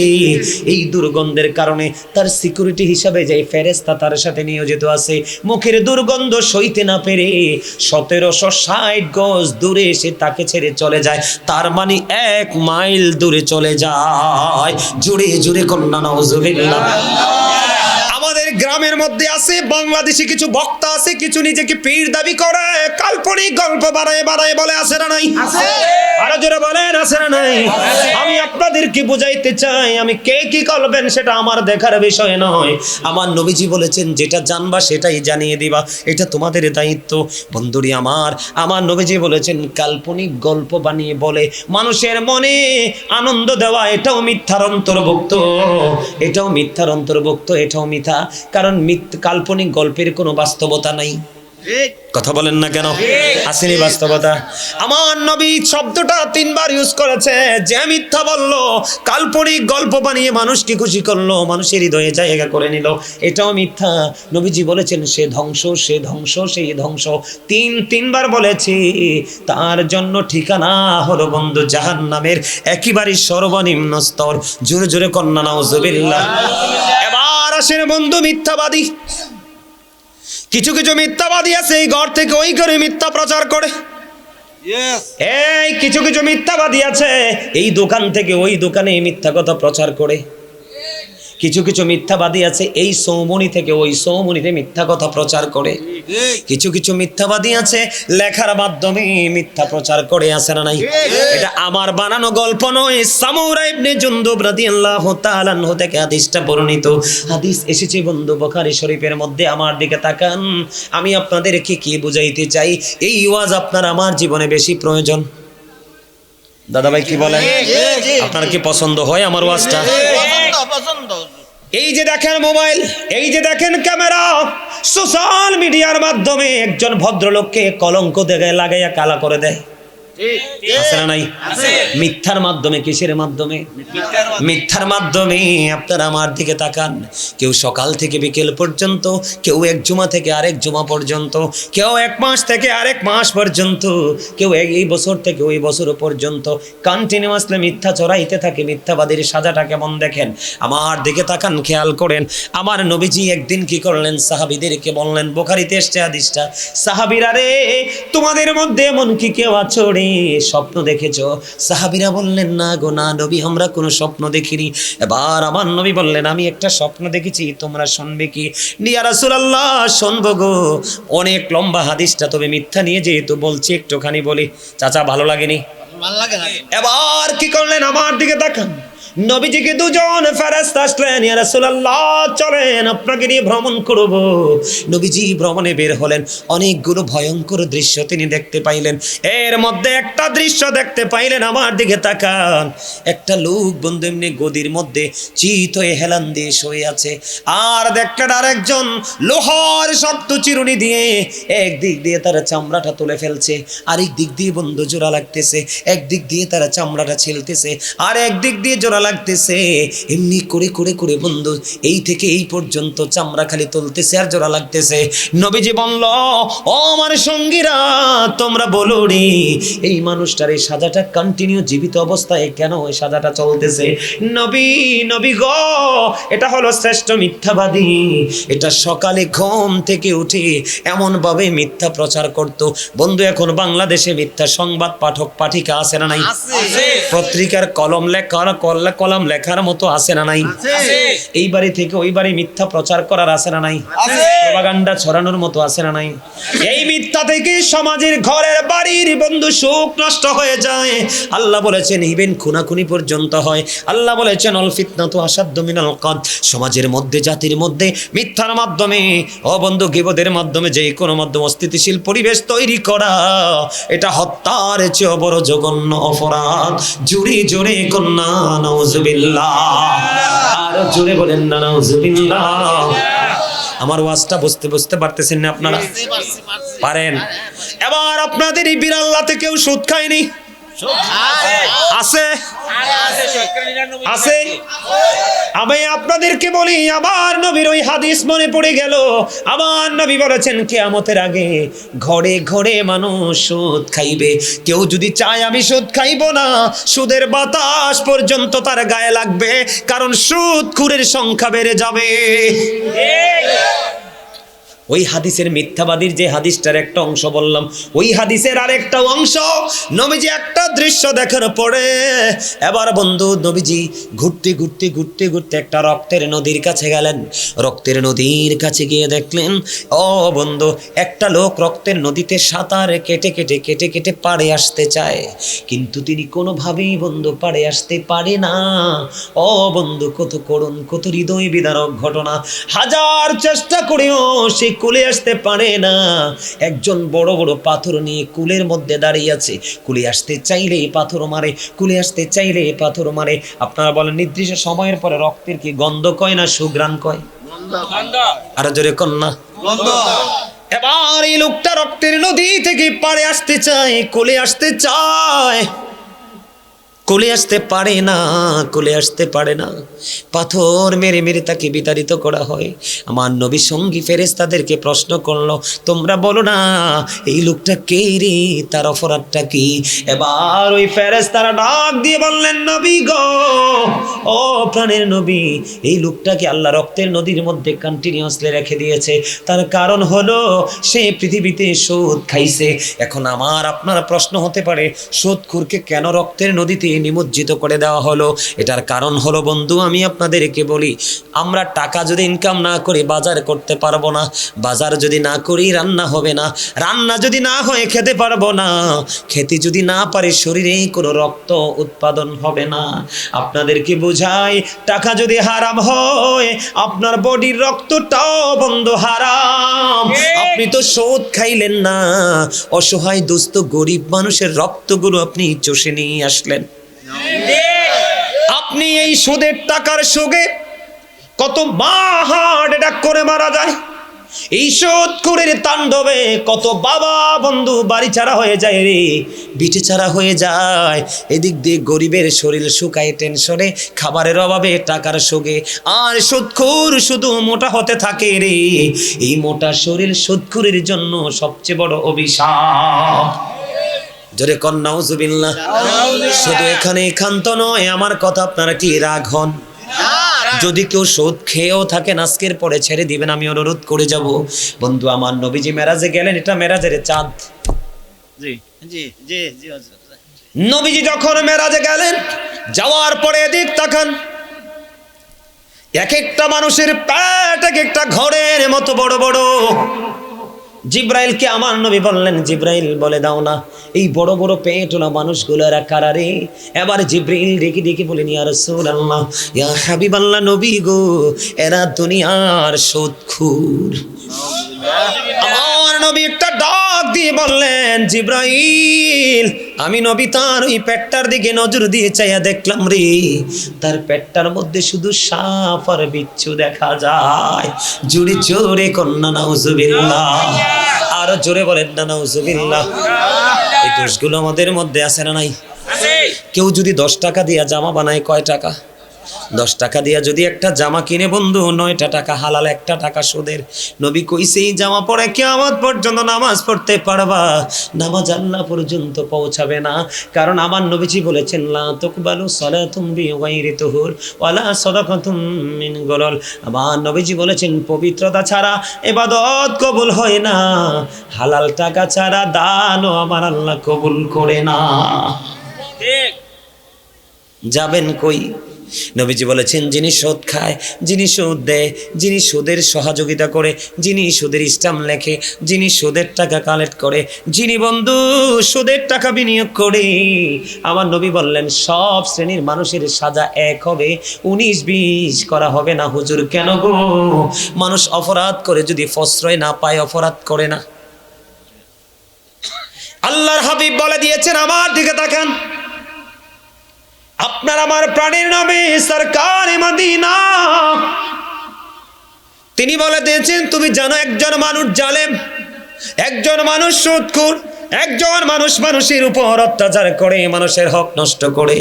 এই দুর্গন্ধের কারণে তার সিকিউরিটি হিসাবে যে ফেরেশতা তার সাথে নিয়োজিত আছে, মুখের দুর্গন্ধ সইতে না পেরে 1760 গজ দূরে এসে তাকে ছেড়ে চলে যায়। তার মানে 1 মাইল দূরে চলে যায়। জুড়ে জুড়ে কন্যা নাউজুবিল্লাহ। আমাদের গ্রামের মধ্যে আছে, বাংলাদেশি কিছু বক্তা আছে, কিছু নিজেকে পীর দাবি করে, কাল্পনিক গল্প বানায় বানায় বলে, আছে না নাই? আরো জোরে বলেন, আছে না নাই? আমি আপনাদেরকে বুঝাইতে চাই, আমি কে কি করবেন সেটা আমার দেখার বিষয় নয়। আমার নবীজি বলেছেন যেটা জানবা সেটাই জানিয়ে দিবা, এটা তোমাদের দায়িত্ব। বন্ধুরি আমার নবীজি বলেছেন কাল্পনিক গল্প বানিয়ে বলে মানুষের মনে আনন্দ দেওয়া, এটাও মিথ্যার অন্তর্ভুক্ত, এটাও মিথ্যার অন্তর্ভুক্ত, এটাও মিথ্যা। কারণ কাল্পনিক গল্পের কোনো বাস্তবতা নাই। কথা বলেন না কেন? আসেনি বাস্তবতা? আমার নবী শব্দটা 3 বার ইউজ করেছে। যে মিথ্যা বলল, কাল্পনিক গল্প বানিয়ে মানুষকে খুশি করলো, মানুষের হৃদয়ে জায়গা করে নিল, এটাও মিথ্যা। নবীজি বলেছেন সে ধ্বংস, সে ধ্বংস, সেই ধ্বংস। 3 বার বলেছি। তার জন্য ঠিকানা হলো বন্ধু জাহান্নামের একেবারে সর্বনিম্ন স্তর। জোরে জোরে কন্যা নাউজুবিল্লাহ। এবার আসেন বন্ধু মিথ্যাবাদী। কিছু কিছু মিথ্যাবাদী আছে এই ঘর থেকে ওই ঘরে মিথ্যা প্রচার করে। এই কিছু কিছু মিথ্যাবাদী আছে এই দোকান থেকে ওই দোকানে মিথ্যা কথা প্রচার করে। কিছু কিছু মিথ্যাবাদী আছে এই সৌমনি থেকে ওই সৌমনিতে মিথ্যা কথা প্রচার করে। কিছু কিছু মিথ্যাবাদী আছে লেখার মাধ্যমে মিথ্যা প্রচার করে, আছে না নাই? এটা আমার বানানো গল্প নয়, সামুরা ইবনে জুনদুব রাদিয়াল্লাহু তাআলা আনহু থেকে হাদিসটা বর্ণিত। হাদিস এসেছে বন্ধু বুখারী শরীফের মধ্যে। আমার দিকে তাকান, আমি আপনাদেরকে কি বুঝাইতে চাই, এই ওয়াজ আপনার আমার জীবনে বেশি প্রয়োজন। দাদা ভাই কি বলেন? আপনার কি পছন্দ হয় আমার ওয়াজটা? এই যে দেখেন মোবাইল, এই যে দেখেন ক্যামেরা, সোশ্যাল মিডিয়ার মাধ্যমে একজন ভদ্রলোককে কলঙ্ক দেখে লাগাইয়া কালা করে দেয়, আছে না নাই? মিথ্যার মাধ্যমে। কিসের মাধ্যমে? মিথ্যার মাধ্যমে। আপনারা আমার দিকে তাকান, কেউ সকাল থেকে বিকেল পর্যন্ত, কেউ 1 জুমা থেকে আরেক জুমা পর্যন্ত, কেউ 1 মাস থেকে আরেক মাস পর্যন্ত, কেউ এই বছর থেকে ওই বছর পর্যন্ত কন্টিনিউয়াসলি মিথ্যা চড়াইতে থাকে। মিথ্যাবাদীর সাজাটা কেমন দেখেন। আমার দিকে তাকান, খেয়াল করেন। আমার নবীজি একদিন কি করলেন, সাহাবীদেরকে বললেন, বুখারীতে এসেছে হাদিসটা, সাহাবীরা রে তোমাদের মধ্যে এমন কি কেউ আছো রে স্বপ্ন দেখেছো? সাহাবীরা বললেন না গো না নবী, আমরা কোনো স্বপ্ন দেখিনি। এবার আমার নবী বললেন আমি একটা স্বপ্ন দেখেছি, তোমরা শুনবে কি? ইয়া রাসূলুল্লাহ শুনবো গো। অনেক লম্বা হাদিসটা, তবে মিথ্যা নিয়ে যেহেতু বলছি একটুখানি বলি। চাচা ভালো লাগেনি? ভালো লাগে না। এবার কি করলেন, আমার দিকে তাকান। নবীজিকে 2 জন ফেরেশতা আসলেন, ইয়া রাসূলুল্লাহ চলেন আপনাকে নিয়ে ভ্রমণ করব। নবীজি ভ্রমণে বের হলেন, অনেকগুলো ভয়ঙ্কর দৃশ্য তিনি দেখতে পাইলেন। এর মধ্যে একটা দৃশ্য দেখতে পাইলেন, আমার দিকে তাকান। একটা লোক বন্ধু এমনি গদির মধ্যে চিত হয়ে হেলান দিয়ে শুয়ে আছে, আর দেখলেন আরেকজন লোহার শক্ত চিরুনি দিয়ে একদিক দিয়ে তার চামড়াটা তুলে ফেলছে, আরেক দিক দিয়ে বন্ধু জোড়া লাগতেছে। একদিক দিয়ে তারা চামড়াটা ছিলতেছে, আর একদিক দিয়ে জোড়া লাগতেছে। এমনি করে করে করে বন্ধু এই থেকে এই পর্যন্ত চামড়া খালি তুলতেছে আর জোড়া লাগতেছে। নবীজি বলল, ও আমার সঙ্গীরা তোমরা বলো রে এই মানুষটার এই সাজাটা কন্টিনিউ জীবিত অবস্থায় কেন এই সাজাটা চলতেছে? নবী গো, এটা হলো শ্রেষ্ঠ মিথ্যাবাদী। এটা সকালে ঘুম থেকে উঠে এমন ভাবে মিথ্যা প্রচার করত। বন্ধু এখন বাংলাদেশে মিথ্যা সংবাদ পাঠক পাঠিকা আছে না নাই? পত্রিকার কলম লেখার কলাম লেখার মতো আছে না নাই? এই বাড়ি থেকে ওই বাড়ি মিথ্যা প্রচার করার আছে না নাই? প্রপাগান্ডা ছড়ানোর মতো আছে না নাই? এই মিথ্যা থেকে সমাজের ঘরের বাড়ির বন্ধু সুখ নষ্ট হয়ে যায়। আল্লাহ বলেছেন ইবেন খুনাখুনি পর্যন্ত হয়। আল্লাহ বলেছেন অল ফিতনাতু আসাদ্দু মিনাল কতল। সমাজের মধ্যে জাতির মধ্যে মিথ্যার মাধ্যমে বন্ধু গীবতের মাধ্যমে যে কোনো মাধ্যমে অস্থিতিশীল পরিবেশ তৈরি করা, এটা হত্যার চেয়ে বড় জঘন্য অপরাধ। জোরে জোরে কন্যা নাউজুবিল্লাহ, আর জোরে বলেন না নাউজুবিল্লাহ। আমার ওয়াজটা বুঝতে পারতেছেন না আপনারা? পারেন? এবার আপনাদের এই বিড়াল্লাতে কেউ সুদ খায়নি? আছে আছে। আমি আপনাদেরকে বলি, আমার নবীর ওই হাদিস মনে পড়ে গেল। আমার নবী বলেছেন কিয়ামতের আগে ঘরে ঘরে মানুষ সুদ খাইবে। কেউ যদি চায় আমি সুদ খাইব না, সুদের বাতাস পর্যন্ত তার গায়ে লাগবে, কারণ সুদখোরের সংখ্যা বেড়ে যাবে। ওই হাদিসের মিথ্যাবাদীর যে হাদিসটার একটা অংশ বললাম, ওই হাদিসের আরেকটা অংশ, নবীজি একটা দৃশ্য দেখার পরে এবার বন্ধু নবীজি ঘুরতে ঘুরতে ঘুরতে ঘুরতে একটা রক্তের নদীর কাছে গেলেন। রক্তের নদীর কাছে গিয়ে দেখলেন ও বন্ধু, একটা লোক রক্তের নদীতে সাঁতার কেটে কেটে কেটে কেটে পাড়ে আসতে চায়, কিন্তু তিনি কোনোভাবেই বন্ধু পাড়ে আসতে পারে না। ও বন্ধু, কত করুণ, কত হৃদয় বিদারক ঘটনা। হাজার চেষ্টা করেও সে কুলে আসতে পারে না। একজন বড় বড় পাথর নিয়ে কুলের মধ্যে দাঁড়িয়ে আছে। কুলে আসতে চাইলে পাথর মারে, কুলে আসতে চাইলে পাথর মারে। আপনারা বলেন নির্দিষ্ট সময়ের পরে রক্তের কি গন্ধ কয় না সুঘ্রাণ কয়? আর জোরে কন্যা গন্ধ। এবার এই লোকটা রক্তের নদী থেকে পাড়ে আসতে চায়, কোলে আসতে চায়, কোলে আসতে পারে না, কোলে আসতে পারে না। পাথর মেরে মেরে তাকে বিতাড়িত করা হয়। আমার নবী সঙ্গী ফেরেশতাদেরকে প্রশ্ন করলো, তোমরা বলো না এই লোকটা কে রে, তার অপরাধটা কি? এবার ওই ফেরেশতারা ডাক দিয়ে বললেন, নবী গো, ও প্রাণের নবী, এই লোকটাকে আল্লাহ রক্তের নদীর মধ্যে কন্টিনিউয়াসলি রেখে দিয়েছে। তার কারণ হলো সে পৃথিবীতে সুদ খাইছে। এখন আমার আপনার প্রশ্ন হতে পারে, সুদখোরকে কেন রক্তের নদীতে নিমজ্জিত করে দেওয়া হলো? এটার কারণ হলো বন্ধু, আমি আপনাদেরকে বলি, আমরা টাকা যদি ইনকাম না করি বাজার করতে পারবো না, বাজার যদি না করি রান্না হবে না, রান্না যদি না হয় খেতে পারবো না, খেতে যদি না পারি শরীরে কোনো রক্ত উৎপাদন হবে না। আপনাদেরকে বোঝাই, টাকা যদি হারাম হয় আপনার বডির রক্তটাও বন্ধু হারাম। আপনি তো সুদ খাইলেন না, অসহায় দুস্থ গরিব মানুষের রক্তগুলো আপনি চষে নিয়ে আসলেন। আপনি এই সুদের টাকার সুগে কত মা হার্ট অ্যাটাক করে মারা যায়। এই সুদখোরের তাণ্ডবে কত বাবা বন্ধু বাড়ি ছাড়া হয়ে যায় রে, বিটে ছাড়া হয়ে যায়। এদিক দিয়ে গরিবের শরীর শুকায় টেনশনে, খাবারের অভাবে, টাকার সুগে। আর সুদখোর শুধু মোটা হতে থাকে রে। এই মোটা শরীর সুদখোরের জন্য সবচেয়ে বড় অভিশাপ। জোরে কন নাউজুবিল্লাহ। শুধু এখানে একান্ত নয়, আমার কথা আপনারা কি রাগ হন? যদি কেউ সুদ খেয়েও থাকেন আজকের পরে ছেড়ে দিবেন, আমি অনুরোধ করে যাব। বন্ধু আমার নবীজি মেরাজে গেলেন, এটা মেরাজের চাঁদ। জি জি জি জি। নবীজি যখন মেরাজে গেলেন, যাওয়ার পরে এদিক তাকান, এক একটা মানুষের পেট এক একটা ঘরের মতো বড় বড়। জিব্রাইলকে আমার নবী বললেন, জিব্রাইল বলে দাও না এই বড় বড় পেটওয়ালা মানুষগুলো এরা কারা রে? এবার জিব্রাইল ডেকে ডেকে বলেন, ইয়া রাসূলুল্লাহ, ইয়া হাবিবাল্লাহ, নবী গো, এরা দুনিয়ার সুদখোর। আমার নবী একটা ডাক দিয়ে বললেন, জিব্রাইল, আমি নবী তার ওই পেটটার দিকে নজর দিয়ে চাইয়া দেখলাম রে, তার পেটটার মধ্যে শুধু সাপ আর বিচ্ছু দেখা যায়। জোরে জোরে কন্যা নাউজুবিল্লাহ, আরো জোরে বলেন না নাউজুবিল্লাহ। এই দোষগুলো আমাদের মধ্যে আছে না নাই? কেউ যদি 10 টাকা দিয়া জামা বানায়, কয় টাকা? 10 টাকা দিয়া যদি একটা জামা কিনে বন্ধু, 9টা টাকা হালাল, 1টা টাকা সুদের। নবী কইছে এই জামা পরে কিয়ামত পর্যন্ত নামাজ পড়তে পারবা, নামাজ আল্লাহ পর্যন্ত পৌঁছাবে না। কারণ আমার নবীজি বলেছেন, লা তুকবালু সালাতুম বিগাইরি তুহুর ওয়ালা সাদাকাতুম মিন গলল। আমার নবীজি বলেছেন, পবিত্রতা ছাড়া ইবাদত কবুল হয় না, হালাল টাকা ছাড়া দানও আমার আল্লাহ কবুল করে না। ঠিক যাবেন কই? নবীজি বলেছেন, যিনি সুদ খায়, যিনি সুদ দেয়, যিনি সুদের সহযোগিতা করে, যিনি সুদের স্ট্যাম্প লেখে, যিনি সুদের টাকা কালেক্ট করে, যিনি বন্ধু সুদের টাকা বিনিয়োগ করে, আমার নবী বললেন সব শ্রেণীর মানুষের সাজা এক হবে, 19-20 করা হবে না। হুজুর কেন গো? মানুষ অপরাধ করে যদি প্রশ্রয় না পায় অপরাধ করে না? আল্লাহর হাবিব বলে দিয়েছেন, আমার দিকে তাকান, আপনার আমার প্রাণের নবী সরকারে মদিনা তিনি বলে দিয়েছেন, তুমি জানো একজন মানুষ জালেম, একজন মানুষ সুদখোর, একজন মানুষ মানুষের উপর অত্যাচার করে, মানুষের হক নষ্ট করে,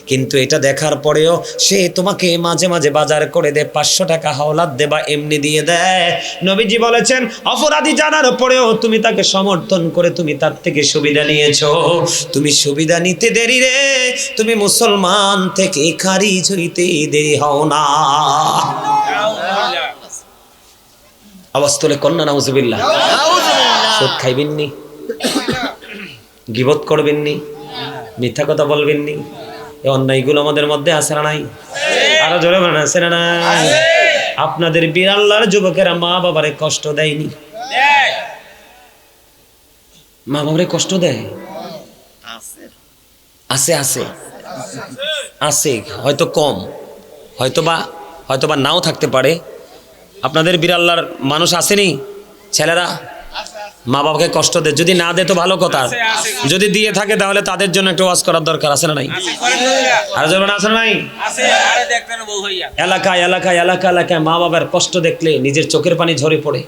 কিন্তু এটা দেখার পরেও সে তোমাকে মাঝে মাঝে বাজার করে দেয়, 500 টাকা হাওলাত দেবা এমনি দিয়ে দেয়। নবীজি বলেছেন, অপরাধী জানার পরেও তুমি তাকে সমর্থন করে তুমি তার থেকে সুবিধা নিয়েছো। তুমি সুবিধা নিতে দেরি রে, তুমি মুসলমান থেকে খারিজ হইতে দেরি হও না। আওয়াজ তোলে কন্যা নাউজুবিল্লাহ। সুদ খাইবেন নি, গীবত করবেন নি, মিথ্যা কথা বলবেন নি, এই অন্যায়গুলো আমাদের মধ্যে আছে না নাই? আরো জোরে বলেন, আছে না নাই? আপনাদের বীর আল্লাহর যুবকেরা মা বাবারে কষ্ট দেয়নি? মা বাবারে কষ্ট দেয়? আছে আছে আছে, হয়তো কম, হয়তোবা নাও থাকতে পারে। আপনাদের বীর আল্লাহর মানুষ আসেনি ছেলেরা মা বাবাকে কষ্ট দেয়? যদি না দেয় তো ভালো কথা, যদি দিয়ে থাকে তাহলে তাদের জন্য একটু ওয়াজ করার দরকার আছে না নাই? আর যেমন আছে নাই? এলাকায় এলাকায় এলাকা এলাকায় মা বাবার কষ্ট দেখলে নিজের চোখের পানি ঝরে পড়ে।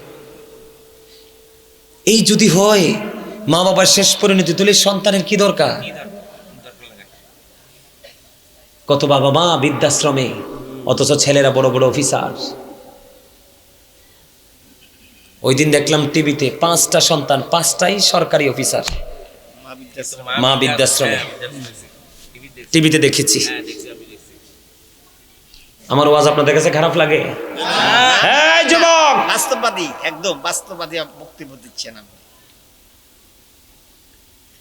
এই যদি হয় মা বাবার শেষ পরিণতি, তুলে সন্তানের কি দরকার? কত বাবা মা বৃদ্ধাশ্রমে, অথচ ছেলেরা বড় বড় অফিসার। ওই দিন দেখলাম টিভিতে 5টা সন্তান, 5টাই সরকারি অফিসার, মা বৃদ্ধাশ্রমে, টিভিতে দেখেছি। আমার ওয়াজ আপনাদের কাছে খারাপ লাগে? এই যুবক, বাস্তববাদী, একদম বাস্তববাদী বক্তব্য দিচ্ছেন আপনি।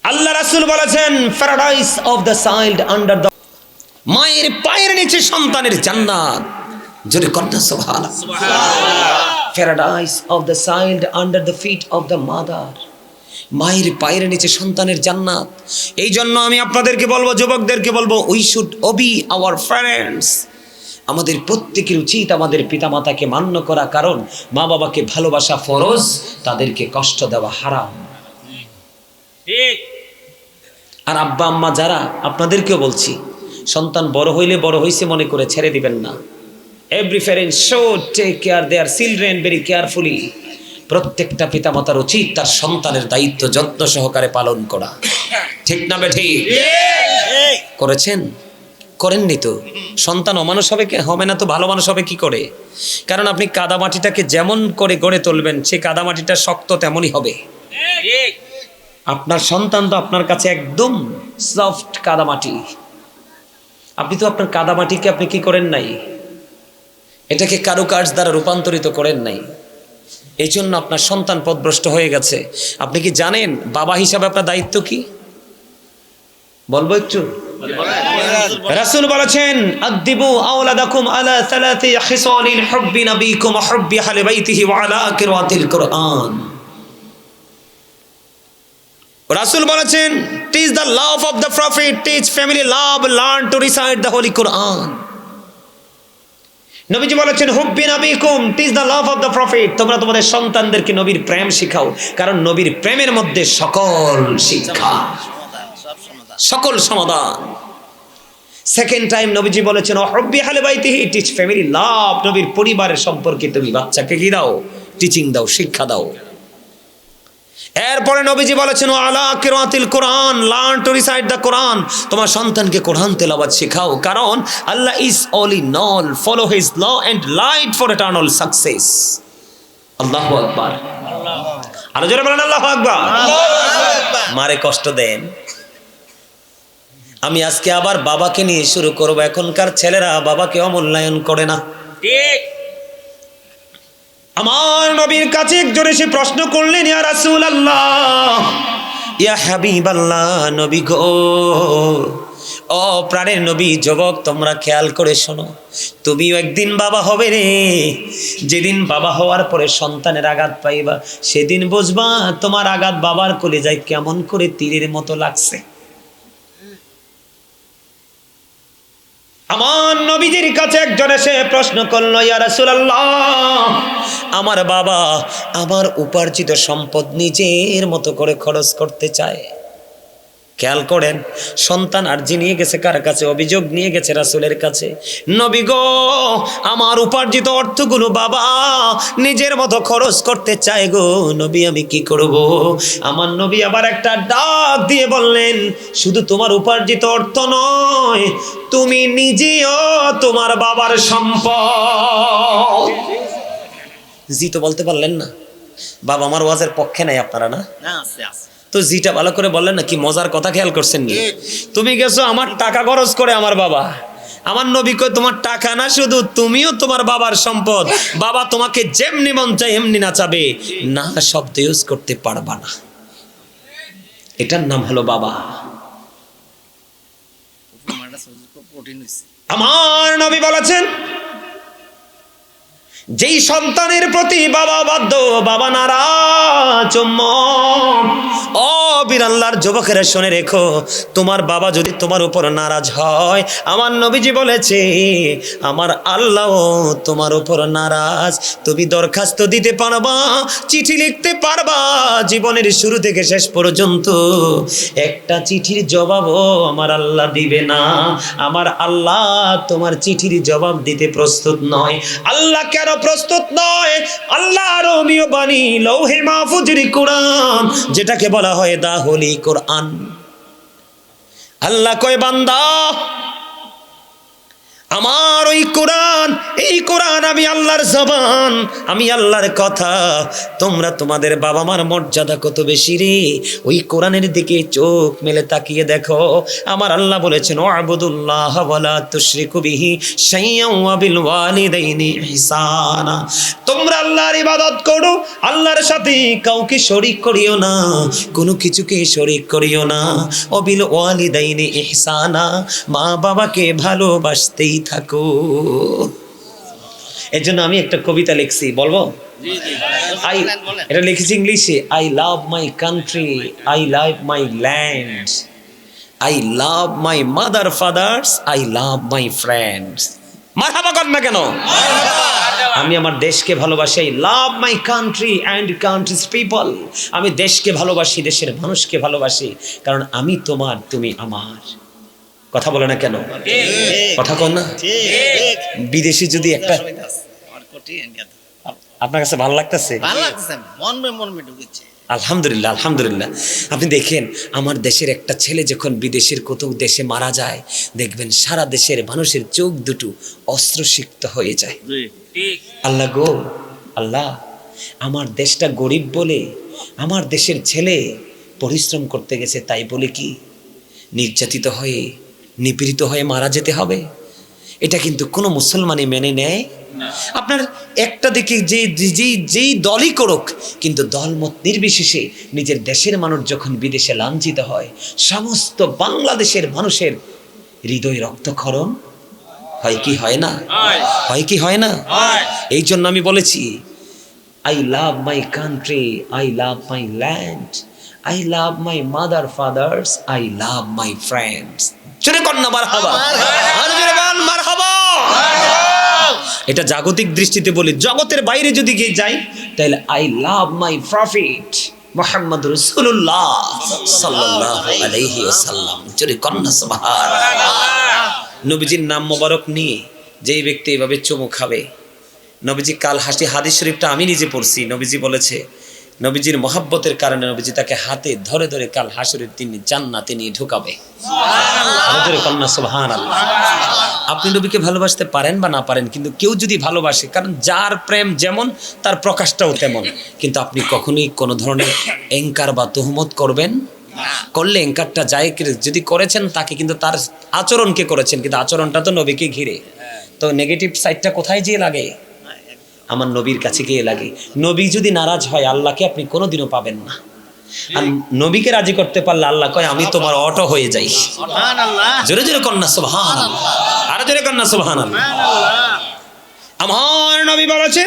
আল্লাহ রাসূল বলেছেন, paradise of the child under the, মায়ের পায়ের নিচে সন্তানের জান্নাত। জোরে কন্যা সুবহানাল্লাহ। Paradise of the child under the feet of the mother, মায়ের পায়ের নিচে সন্তানের জান্নাত। এই জন্য আমি আপনাদেরকে বলবো, যুবকদেরকে বলবো, we should Obi our parents. আমাদের প্রত্যেকের উচিত আমাদের পিতামাতাকে মান্য করা, কারণ মা বাবাকে ভালোবাসা ফরজ, তাদেরকে কষ্ট দেওয়া হারাম। আর আব্বা আম্মা যারা, আপনাদেরকেও বলছি, সন্তান বড় হইলে বড় হইছে মনে করে ছেড়ে দিবেন না। Every parent should take care their children very carefully. প্রত্যেকটা পিতামাতার উচিত তার সন্তানের দায়িত্ব যত্ন সহকারে পালন করা। ঠিক না বেঠিক? করেছেন? করেননি তো? সন্তান অমানুষ হবে না তো ভালো মানুষ হবে কি করে? কারণ আপনি কাদামাটিটাকে যেমন করে গড়ে তুলবেন, সেই কাদামাটিটা শক্ত তেমনই হবে। আপনার সন্তান তো আপনার কাছে একদম সফট কাদামাটি। আপনি তো আপনার কাদামাটিকে আপনি কি করেন নাই, এটাকে কারুকার্য দ্বারা রূপান্তরিত করেন নাই। এই জন্য আপনার সন্তান পথভ্রষ্ট হয়ে গেছে। আপনি কি জানেন বাবা হিসাবে আপনার দায়িত্ব কি? বলবো একটু। রাসূল বলেছেন, আদিবু আওলাদাকুম আলা সালাতি খিসালিল হুব্বি নবিকুম ওয়া হুব্বি আহলি বাইতিহি ওয়া আলা কিরাতিল কুরআন। রাসূল বলেছেন, teach the love of the prophet, teach family love, learn to recite the holy Quran. নবীজি বলেছেন, হুব্বি নবিকুম, teach the love of the prophet. তোমরা তোমাদের সন্তানদেরকে নবীর প্রেম শিখাও, কারণ নবীর প্রেমের মধ্যে সকল শিক্ষা, সকল সমাধান। সেকেন্ড টাইম নবীজি বলেছেন, হুব্বি আহলি বাইতিহি, টিচ ফ্যামিলি লাভ। নবীর পরিবারের সম্পর্কে তুমি বাচ্চাকে কি দাও? টিচিং দাও, শিক্ষা দাও। এরপরে নবীজি বলেছেন, আলা কিরাতিল কোরআন, learn to recite the Quran. তোমার সন্তানকে কোরআন তেলাওয়াত শেখাও, কারণ Allah is all in all, follow his law and light for eternal success. আল্লাহু আকবার। আরো জোরে বলেন আল্লাহু আকবার। মারে কষ্ট দেন। আমি আজকে আবার বাবাকে নিয়ে শুরু করব। এখনকার ছেলেরা বাবাকে অমূল্যায়ন করে না। ঠিক। আমার নবীর কাছে একজন এসে প্রশ্ন করলেন, ইয়া রাসূলুল্লাহ, ইয়া হাবিবাল্লাহ, নবী গো, ও প্রাণের নবী, যুবক তোমরা খেয়াল করে শোনো, তুমিও একদিন বাবা হবে রে। যেদিন বাবা হওয়ার পরে সন্তানের আঘাত পাইবা, সেদিন বুঝবা তোমার আঘাত বাবার কলিজায় কেমন করে তীরের মতো লাগছে। আমার নবীজির কাছে একজন এসে প্রশ্ন করলো, ইয়া রাসূলুল্লাহ, আমার বাবা আমার উপার্জিত সম্পদ নিজের মতো করে খরচ করতে চায়। খেয়াল করেন, সন্তান আরজি নিয়ে গেছে কার কাছে? অভিযোগ নিয়ে গেছে রাসূলের কাছে। নবী গো, আমার উপার্জিত অর্থগুলো বাবা নিজের মতো খরচ করতে চায় গো নবী, আমি কি করব? আমার নবী আবার একটা ডাক দিয়ে বললেন, শুধু তোমার উপার্জিত অর্থ নয়, তুমি নিজেও তোমার বাবার সম্পদ। জি তো বলতে পারলেন না? বাবা আমার ওয়াজের পক্ষে নাই আপনারা, না? না, আছে আছে। তো জিটা ভালো করে বললেন না, কি মজার কথা খেয়াল করছেন নি? তুমি গেছো আমার টাকা খরচ করে আমার বাবা, আমার নবী কই তোমার টাকা না, শুধু তুমিও তোমার বাবার সম্পদ। বাবা তোমাকে যেমনি মন চায় এমনি নাচাবে, না শব্দ ইউজ করতে পারবা না। এটার নাম হলো বাবা। উপমাটা খুব কঠিন হইছে। আমার নবী বলেছেন, যেই সন্তানের প্রতি বাবা বাধ্য, বাবা নারাজ, ও বীর আল্লাহর যুবকেরা শুনে রেখো, তোমার বাবা যদি তোমার উপর নারাজ হয়, আমার নবীজি বলেছে আমার আল্লাহ তোমার উপর নারাজ। তুমি দরখাস্ত দিতে পারবা, চিঠি লিখতে পারবা, জীবনের শুরু থেকে শেষ পর্যন্ত একটা চিঠির জবাবও আমার আল্লাহ দিবে না। আমার আল্লাহ তোমার চিঠির জবাব দিতে প্রস্তুত নয়। আল্লাহ কেন প্রস্তুত নয়? আল্লাহ রোমিও বাণী লৌহে মাহফুজের কোরআন, যেটাকে বলা হয় দা হোলি কোরআন। আল্লাহ কয়, বান্দা আমার ওই কোরআন, এই কোরআন আমি আল্লাহর জবান, আমি আল্লাহর কথা। তোমরা তোমাদের বাবা মার মর্যাদা কত বেশি রে, ওই কোরআনের দিকে চোখ মেলে তাকিয়ে দেখো। আমার আল্লাহ বলেছেন, ওয়াবুদুল্লাহ ওয়ালা তুশরিকু বিহি শাইয়্যান ওয়া বিল ওয়ালিদাইনি ইহসানা। তোমরা আল্লাহর ইবাদত করো, আল্লাহর সাথে কাউকে শরীক করিও না, কোনো কিছুকে শরীক করিও না। ও বিল ওয়ালিদাইনি ইহসানা, মা বাবাকে ভালোবাসতেই থাকো। এর জন্য আমি একটা কবিতা লিখছি, বলবো? এটা লিখেছি ইংলিশে। I love my country, I love my land, I love my mother father's, I love my friends. মারহাবা কর না কেন? আমি আমার দেশকে ভালোবাসি। I love my country and countries people. আমি দেশকে ভালোবাসি, দেশের মানুষকে ভালোবাসি, কারণ আমি তোমার, তুমি আমার। কথা বলে না কেন? কথা কর না? বিদেশি যদি একটা, আপনার কাছে ভালো লাগতেছে? ভালো লাগছে, মন ঢুকেছে। আলহামদুলিল্লাহ, আলহামদুলিল্লাহ। আপনি দেখেন, আমার দেশের একটা ছেলে যখন বিদেশের কোথাও দেশে মারা যায়, দেখবেন সারা দেশের মানুষের চোখ দুটো অস্ত্রসিক্ত হয়ে যায়। আল্লাহ গো, আল্লাহ, আমার দেশটা গরিব বলে আমার দেশের ছেলে পরিশ্রম করতে গেছে, তাই বলে কি নির্যাতিত হয়ে, নিপীড়িত হয়ে মারা যেতে হবে? এটা কিন্তু কোনো মুসলমানই মেনে নেয়। আপনার একটা দিকে যেই দলই করুক, কিন্তু দলমত নির্বিশেষে নিজের দেশের মানুষ যখন বিদেশে লাঞ্ছিত হয়, সমস্ত বাংলাদেশের মানুষের হৃদয় রক্তক্ষরণ হয় কি হয় না? হয় কি হয় না? এই জন্য আমি বলেছি, I love my country, I love my land, I love my mother father's, I love my friends. জোরে কর না মারহাবা, আর জোরে বল মারহাবা। এটা জাগতিক দৃষ্টিতে বলি, জগতের বাইরে যদি গিয়ে যাই, তাহলে I love my prophet Muhammad রাসূলুল্লাহ সাল্লাল্লাহু আলাইহি ওয়াসাল্লাম। জোরে কর না সুবহানাল্লাহ। নবীজির নাম মোবারক নিয়ে যেই ব্যক্তি এভাবে চুমু খাবে, নবীজি কাল হাদিস শরীফটা আমি নিজে পড়ছি। নবীজি বলেছে, নবীজির মহাব্বতের কারণে নবীজি তাকে হাতে ধরে ধরে কাল হাসরের দিন জান্নাতে নিয়ে ঢুকাবে। সুবহানাল্লাহ। আপনি নবীকে ভালোবাসতে পারেন বা না পারেন, কিন্তু কেউ যদি ভালোবাসে, কারণ যার প্রেম যেমন তার প্রকাশটাও তেমন। কিন্তু আপনি কখনোই কোনো ধরনের এঙ্কার বা তুহমত করবেন, করলে এঙ্কারটা যায়, যদি করেছেন তাকে কিন্তু তার আচরণকে করেছেন, কিন্তু আচরণটা তো নবীকে ঘিরে। তো নেগেটিভ সাইডটা কোথায় যেয়ে লাগে? আমার নবীর কাছে গিয়ে লাগে। নবী যদি নারাজ হয়, আল্লাহকে আপনি কোনোদিনও পাবেন না। আর নবীকে রাজি করতে পারলে আল্লাহ কয় আমি তোমার অটো হয়ে যাই। সুবহানাল্লাহ জোরে জোরে কন্যা সুবহানাল্লাহ, আর জোরে কন্যা সুবহানাল্লাহ। সুবহানাল্লাহ। আমার নবী বলেছে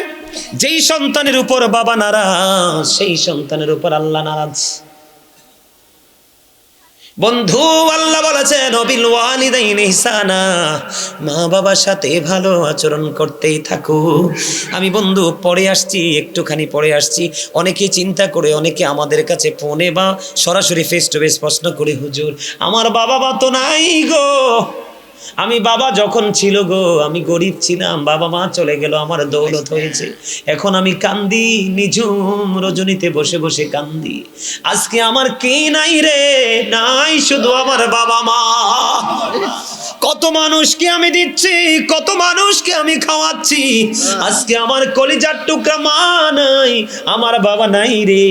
যেই সন্তানের উপর বাবা নারাজ সেই সন্তানের উপর আল্লাহ নারাজ। বন্ধু আল্লাহ বলেছে নবিল ওয়ালিদাইনি ইহসানা, মা বাবার সাথে ভালো আচরণ করতেই থাকো। আমি বন্ধু পড়ে আসছি, একটুখানি পড়ে আসছি। অনেকে চিন্তা করে, অনেকে আমাদের কাছে ফোনে বা সরাসরি ফেস টু ফেস প্রশ্ন করে, হুজুর আমার বাবা মা তো নাই গো, আমি বাবা যখন ছিল গো আমি গরিব ছিলাম, বাবা মা চলে গেল, আমার দৌলত হয়েছে, এখন আমি কান্দি, নিঝুম রজনীতে বসে বসে কান্দি। আজকে আমার কে নাই রে, নাই শুধু আমার বাবা মা। কত মানুষকে আমি দিচ্ছি, কত মানুষকে আমি খাওয়াচ্ছি, আজকে আমার কলিজার টুকরা মা নাই, আমার বাবা নাই রে,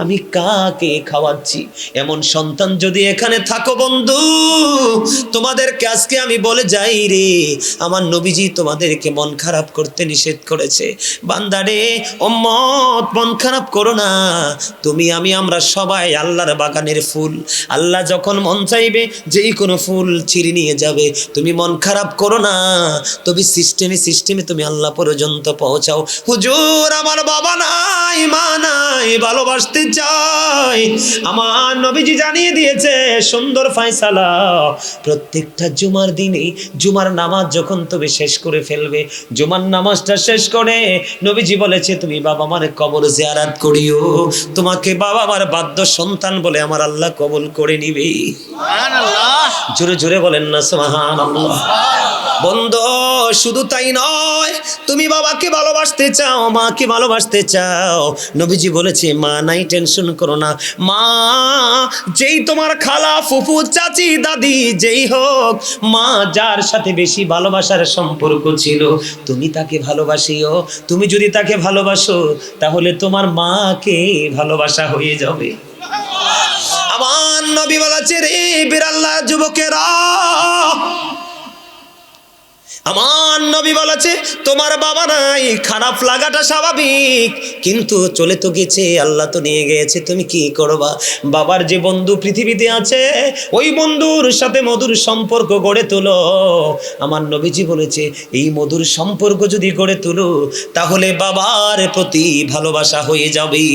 আমি কাকে খাওয়াচ্ছি? এমন সন্তান যদি এখানে থাকো বন্ধু, তোমাদেরকে আজকে আমি বলে যাই রে, আমার নবীজি তোমাদেরকে মন খারাপ করতে নিষেধ করেছে। বান্দারে উম্মত মন খারাপ করো না, তুমি আমি আমরা সবাই আল্লাহর বাগানের ফুল। আল্লাহ যখন মন চাইবে যেই কোনো ফুল ছিঁড়ে নিয়ে যাবে। তুমি মন খারাপ করো না, তবে সিস্টেমে তুমি আল্লাহ পর্যন্ত পৌঁছাও। হুজুর আমার বাবা নাই মা নাই, ভালোবাসতে চাই। আমার নবীজি জানিয়ে দিয়েছে সুন্দর ফয়সালা, প্রত্যেকটা জুমার দিনে জুমার নামাজ যখন তুমি শেষ করে ফেলবে, জুমার নামাজটা শেষ করে নবীজি বলেছে তুমি বাবা মার কবর জিয়ারত করিও, তোমাকে বাবা মার বাধ্য সন্তান বলে আমার আল্লাহ কবুল করে নিবে। সুবহানাল্লাহ। জোরে জোরে বলেন না সুবহানাল্লাহ। বন্ধু শুধু তাই নয়, তুমি বাবাকে ভালোবাসতে চাও, মাকে ভালোবাসতে চাও, নবীজি বলেছে মা নাই টেনশন করো না, মা যেই তোমার খালা ফুফু চাচি দাদি যেই হোক, মা যার সাথে বেশি ভালোবাসার সম্পর্ক ছিল তুমি তাকে ভালোবাসিও। তুমি যদি তাকে ভালোবাসো তাহলে তোমার মাকে ভালোবাসা হয়ে যাবে। আমার নবী বলেছে রে বিরাল্লাহ যুবকেরা, আমার নবী বলেছে তোমার বাবা নাই, খারাপ লাগাটা স্বাভাবিক, কিন্তু চলে তো গেছে, আল্লাহ তো নিয়ে গেছে, তুমি কি করবা? বাবার যে বন্ধু পৃথিবীতে আছে ওই বন্ধুর সাথে মধুর সম্পর্ক গড়ে তোলো। আমার নবীজি বলেছে এই মধুর সম্পর্ক যদি গড়ে তোলো তাহলে বাবার প্রতি ভালোবাসা হয়ে যাবে।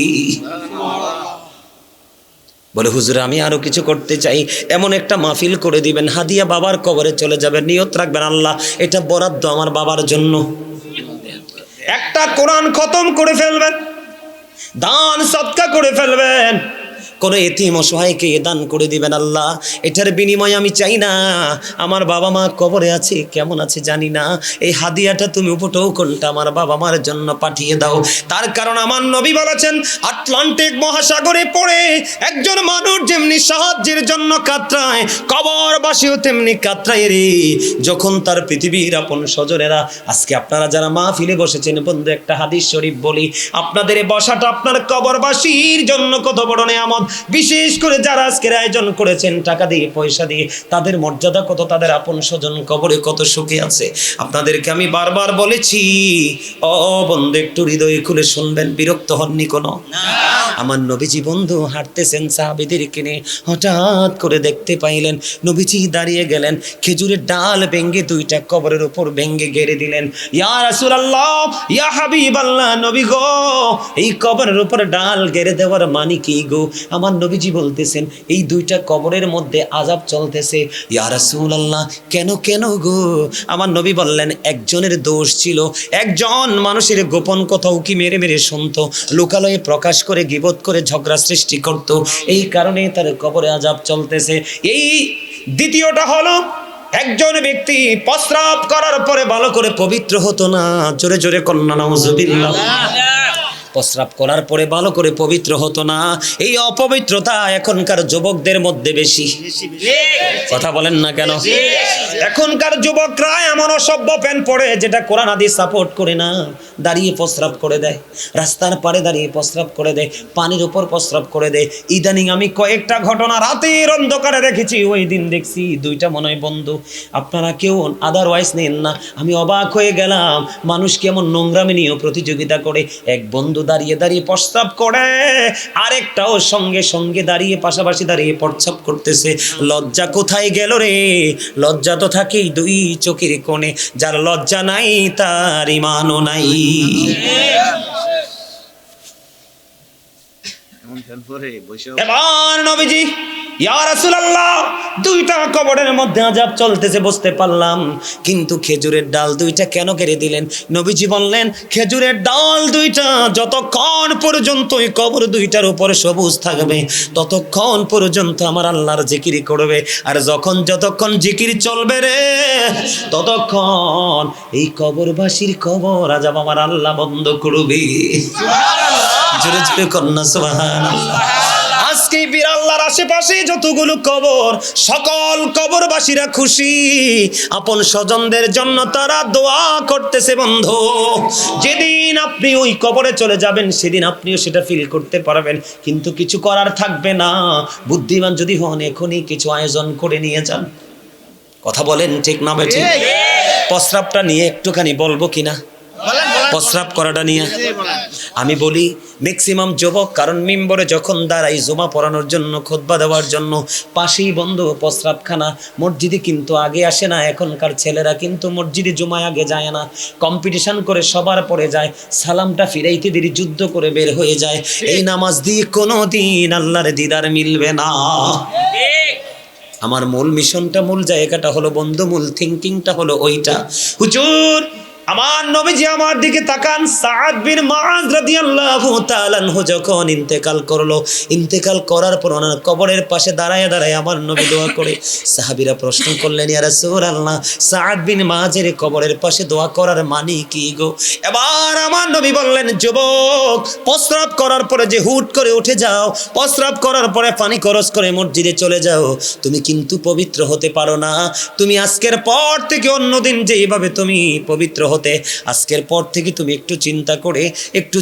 বলে হুজুর আমি আরো কিছু করতে চাই, এমন একটা মাহফিল করে দিবেন, হাদিয়া বাবার কবরে চলে যাবে, নিয়ত রাখবেন আল্লাহ এটা বরাদ্দ আমার বাবার জন্য। একটা কোরআন খতম করে ফেলবেন, দান সদকা করে ফেলবেন, কোনো এতিম অসহায়কে দান করে দিবেন। আল্লাহ এটার বিনিময়ে আমি চাই না আমার বাবা মা কবরে আছে কেমন আছে জানি না, এই হাদিয়াটা তুমি উপটৌকনটা আমার বাবা মার জন্য পাঠিয়ে দাও। তার কারণ আমার নবী বলেছেন আটলান্টিক মহাসাগরে পড়ে একজন মানুষ যেমনি সাহায্যের জন্য কাতরায়, কবরবাসীও তেমনি কাতরায় রে, যখন তার পৃথিবীর আপন স্বজনেরা। আজকে আপনারা যারা মাহফিলে বসেছেন বন্ধু একটা হাদিস শরীফ বলি, আপনাদের এই বসাটা আপনার কবরবাসীর জন্য কত বড় নেয়ামত। বিশেষ করে যারা আজকের আয়োজন করেছেন টাকা দিয়ে পয়সা দিয়ে, তাদের মর্যাদা কত, তাদের আপন স্বজন কবরে কত সুখে আছে। আপনাদেরকে আমি বারবার বলেছি ও বন্ধু একটু হৃদয় খুলে শুনবেন, বিরক্ত হননি কোনো? আমার নবীজি বন্ধু হাঁটতেছেন সাহাবীদেরকে নিয়ে, হঠাৎ করে দেখতে পাইলেন নবীজি দাঁড়িয়ে গেলেন, খেজুরের ডাল ভেঙ্গে দুইটা কবরের উপর ভেঙ্গে গেড়ে দিলেন। ইয়া রাসূলুল্লাহ ইয়া হাবিবাল্লাহ, নবী গো এই কবরের উপর ডাল গেড়ে দেওয়ার মানে কি গো? আমার নবীজি বলতেছেন এই দুইটা কবরের মধ্যে আযাব চলতেছে। ইয়া রাসূলুল্লাহ কেন কেন গো? আমার নবী বললেন একজনের দোষ ছিল, একজন মানুষের গোপন কথা উকি মেরে মেরে শুনতো, লোকালয়ে প্রকাশ করে গীবত করে ঝগড়া সৃষ্টি করত, এই কারণে তার কবরে আযাব চলতেছে। এই দ্বিতীয়টা হলো একজন ব্যক্তি প্রস্রাব করার পরে ভালো করে পবিত্র হতো না, জোরে জোরে কন্যা নাউজুবিল্লাহ। প্রস্রাব করার পরে ভালো করে পবিত্র হতো না, এই অপবিত্রতা এখনকার যুবকদের মধ্যে বেশি। কথা বলেন না কেন? এখনকার যুবকরা এমন অসভ্য প্যান্ট পরে যেটা কোরআন হাদিস সাপোর্ট করে না, দাঁড়িয়ে প্রস্রাব করে দেয়, রাস্তার পাড়ে দাঁড়িয়ে প্রস্রাব করে দেয়, পানির উপর প্রস্রাব করে দেয়। ইদানিং আমি কয়েকটা ঘটনা রাতের অন্ধকারে দেখেছি, ওই দিন দেখছি দুইটা মনে হয় বন্ধু, আপনারা কেউ আদারওয়াইজ নেন না, আমি অবাক হয়ে গেলাম মানুষ কেমন নোংরামি নিয়েও প্রতিযোগিতা করে। এক বন্ধু বন্ধু দাঁড়িয়ে দাঁড়িয়ে প্রস্রাব করে, আরেকটাও সঙ্গে সঙ্গে দাঁড়িয়ে পাশাপাশি দাঁড়িয়ে প্রস্রাব করতেছে। লজ্জা কোথায় গেল রে? লজ্জা তো থাকেই দুই চোখের কোণে, যার লজ্জা নাই তার ঈমানও নাই। এবার নবীজি, ইয়া রাসূলুল্লাহ, দুইটা কবরের মধ্যে আযাব চলতেছে বুঝতে পারলাম, কিন্তু খেজুরের ডাল দুইটা কেন কেড়ে দিলেন? নবীজি বললেন, খেজুরের ডাল দুইটা যতক্ষণ পর্যন্ত ওই কবর দুইটার উপরে সবুজ থাকবে ততক্ষণ পর্যন্ত আমার আল্লাহর জিকির করবে, আর যতক্ষণ জিকির চলবে রে ততক্ষণ এই কবরবাসীর কবর আযাব আমার আল্লাহ বন্ধ করবে। জোরে জোরে কন্যা সুবহানাল্লাহ। আজকে বীর আল্লাহর আশেপাশে যতগুলো কবর, সকল কবরবাসীরা খুশি, আপন স্বজনদের জন্য তারা দোয়া করতেছে। বন্ধু, যেদিন আপনি ওই কবরে চলে যাবেন সেদিন আপনিও সেটা ফিল করতে পারবেন, কিন্তু কিছু করার থাকবে না। বুদ্ধিমান যদি হন এখনই কিছু আয়োজন করে নিয়ে যান। কথা বলেন ঠিক না বেঠিক? প্রস্রাবটা নিয়ে একটুখানি বলবো কিনা? প্রস্রাব করাটা নিয়ে আমি বলি, ম্যাক্সিমাম যুবক, কারণ মিম্বরে যখন দাঁড়াই জুমা পড়ানোর জন্য, খুতবা দেওয়ার জন্য, পাশেই বন্ধ প্রস্রাবখানা। মসজিদে কিন্তু আগে আসে না, এখনকার ছেলেরা কিন্তু মসজিদে জুমায় আগে যায় না, কম্পিটিশন করে সবার পরে যায়, সালামটা ফিরাইতে দেরি যুদ্ধ করে বের হয়ে যায়। এই নামাজ দিয়ে কোনোদিন আল্লাহর দিদার মিলবে না। আমার মূল মিশনটা, মূল জায়গাটা হলো বন্ধু, মূল থিঙ্কিংটা হলো ওইটা। হুজুর, আমার নবীজি আমার দিকে তাকান। সাদ বিন মুআজ রাদিয়াল্লাহু তাআলা আনহু যখন ইন্তেকাল করলো, ইন্তেকাল করার পর ওনার কবরের পাশে দাঁড়ায় দাঁড়ায় আমার নবী দোয়া করে। সাহাবীরা প্রশ্ন করলেন, ইয়া রাসূলুল্লাহ, সাদ বিন মুআজের কবরের পাশে দোয়া করার মানে কি গো? এবার আমার নবী বললেন, যুবক, প্রস্রাব করার পরে যে হুট করে উঠে যাও, প্রস্রাব করার পরে পানি খরচ করে মসজিদে চলে যাও, তুমি কিন্তু পবিত্র হতে পারো না। তুমি আজকের পর থেকে অন্যদিন যেভাবে তুমি পবিত্র আজকের পর থেকে তুমি একটু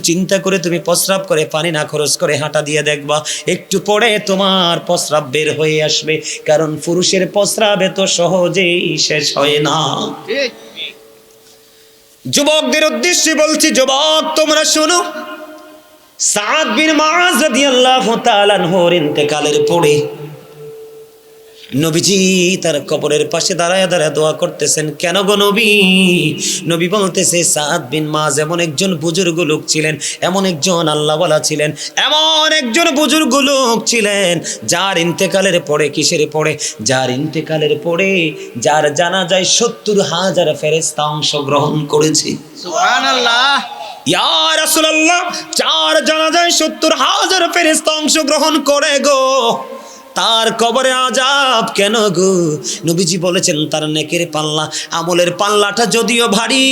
চিন্তা করে তুমি প্রস্রাব করে পানি না খরচ করে হাঁটা দিয়ে দেখবা, একটু পরে তোমার প্রস্রাব বের হয়ে আসবে, কারণ পুরুষের প্রস্রাব এত সহজেই শেষ হয় না। যুবকদের উদ্দেশ্যে বলছি, যুবক তোমরা শোনো, সাদ বিন মুআজ রাদিয়াল্লাহু তাআলা আনহুর ইন্তেকালের পরে নবীজি তার কবরের পাশে দাঁড়ায় দাঁড়ায় দোয়া করতেছেন। কেন গো নবী? নবী বলতেছে, সাদ বিন মুআজ এমন একজন বুজুর্গ লোক ছিলেন, এমন একজন আল্লাহওয়ালা ছিলেন, এমন একজন বুজুর্গ লোক ছিলেন, যার ইন্তেকালের পরে, কিসের পরে? যার ইন্তেকালের পরে যার জানাজায় ৭০,০০০ ফেরেশতা অংশগ্রহণ করেছে। সুবহানাল্লাহ। ইয়া রাসূলুল্লাহ, যার জানাজায় ৭০,০০০ ফেরেশতা অংশগ্রহণ করে গো, তার কবরে আযাব কেন গো? নবীজি বলেছেন, তার নেকের পাল্লা, আমলের পাল্লাটা যদিও ভারী,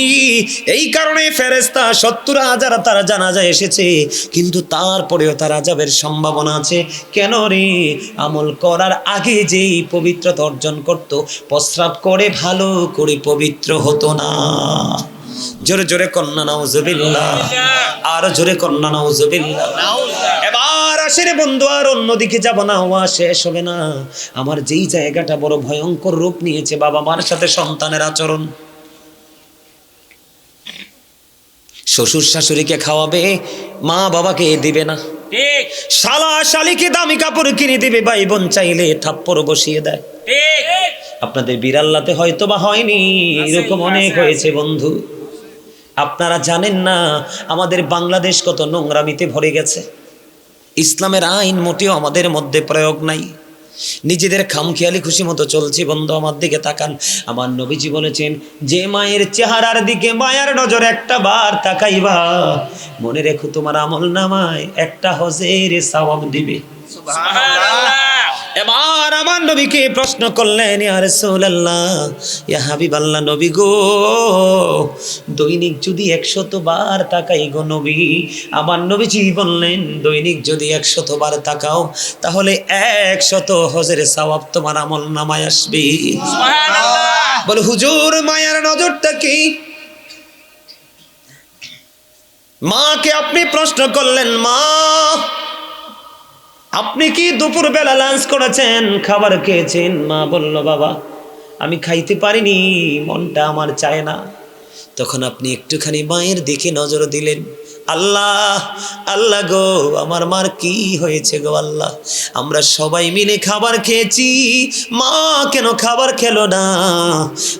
এই কারণে ফেরেশতা ৭০,০০০ তার জানাজায় এসেছে, কিন্তু তারপরেও তার আযাবের সম্ভাবনা আছে। কেন রে? আমল করার আগে যেই পবিত্রতা অর্জন করত, প্রস্রাব করে ভালো করে পবিত্র হতো না। জোরে জোরে কন্যা নাউজুবিল্লাহ, আর জোরে কন্যা নাউজুবিল্লাহ। এবার আসেরে বন্ধু, আর অন্যদিকে যাব না, ওয়া শেষ হবে না। আমার যেই জায়গাটা বড় ভয়ঙ্কর রূপ নিয়েছে, বাবা মার সাথে সন্তানের আচরণ। শ্বশুর শাশুড়িকে খাওয়াবে, মা বাবাকে দিবে না, শালা শালিকে দামি কাপড় কিনে দিবে, ভাই বোন চাইলে থাপ্পড় বসিয়ে দেয়। আপনাদের বিড়াল্লাতে হয়তো বা হয়নি, এরকম অনেক হয়েছে বন্ধু। আপনারা জানেন না আমাদের বাংলাদেশ কত নোংরামিতে ভরে গেছে। ইসলামের আইন মোটেও আমাদের মধ্যে প্রয়োগ নাই, নিজেদের খামখেয়ালি খুশি মতো চলছে। বন্ধু, আমার দিকে তাকান। আমার নবীজি বলেছেন, যে মায়ের চেহারার দিকে মায়ার নজর একটা বার তাকাইবা, মনে রেখো তোমার আমল নামায় একটা হজের সওয়াব দিবে। সুবহানাল্লাহ। এবার আমার নবীকে প্রশ্ন করলেন, ইয়া রাসূলুল্লাহ, ইয়া হাবিবাল্লাহ, নবী গো, দৈনিক যদি ১০০ বার তাকাই গো নবী। আমার নবীজি বললেন, দৈনিক যদি ১০০ বার তাকাও, তাহলে ১০০ হজের সওয়াব তোমার আমল নামায় আসবে। সুবহানাল্লাহ। বলে, হুজুর মায়ার নজরটা কি? মাকে আপনি প্রশ্ন করলেন, মা আপনি কি দুপুর বেলা লাঞ্চ করেছেন, খাবার খেয়েছেন? মা বলল, বাবা আমি খাইতে পারিনি, মনটা আমার চায় না। তখন আপনি একটুখানি মায়ের দিকে নজর দিলেন, আল্লাহ আল্লাহ গো, আমার মার কি হয়েছে গো আল্লাহ? আমরা সবাই মিলে খাবার খেয়েছি, মা কেন খাবার খেলো না?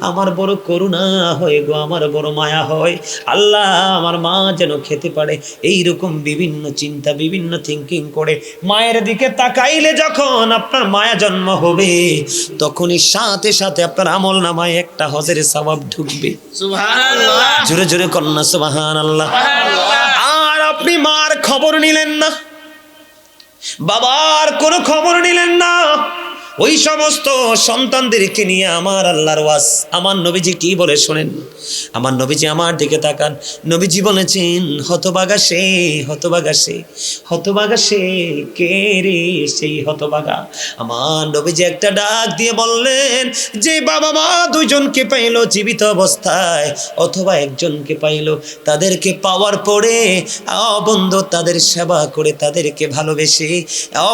আমার বড় করুণা হয় গো, আমার বড় মায়া হয়। আল্লাহ আমার মা যেন খেতে পারে, এইরকম বিভিন্ন চিন্তা, বিভিন্ন থিঙ্কিং করে মায়ের দিকে তাকাইলে যখন আপনার মায়া জন্ম হবে, তখনই সাথে সাথে আপনার আমল নামায় একটা হজের সওয়াব ঢুকবে। সুবহানাল্লাহ। জোরে জোরে কন্যা সুবহানাল্লাহ। আর আপনি মার খবর নিলেন না, বাবার কোনো খবর নিলেন না, ওই সমস্ত সন্তানদেরকে নিয়ে আমার আল্লাহর ওয়াজ আমার নবীজি কি বলে শোনেন। আমার নবীজি আমার দিকে তাকান, নবীজি বলেছেন, হতভাগা সে, হতভাগা সে, হতভাগা সে, কে রে সেই হতভাগা? আমার নবীজি একটা ডাক দিয়ে বললেন, যে বাবা মা দুইজনকে পাইলো জীবিত অবস্থায়, অথবা একজনকে পাইলো, তাদেরকে পাওয়ার পরে বন্ধু তাদের সেবা করে, তাদেরকে ভালোবেসে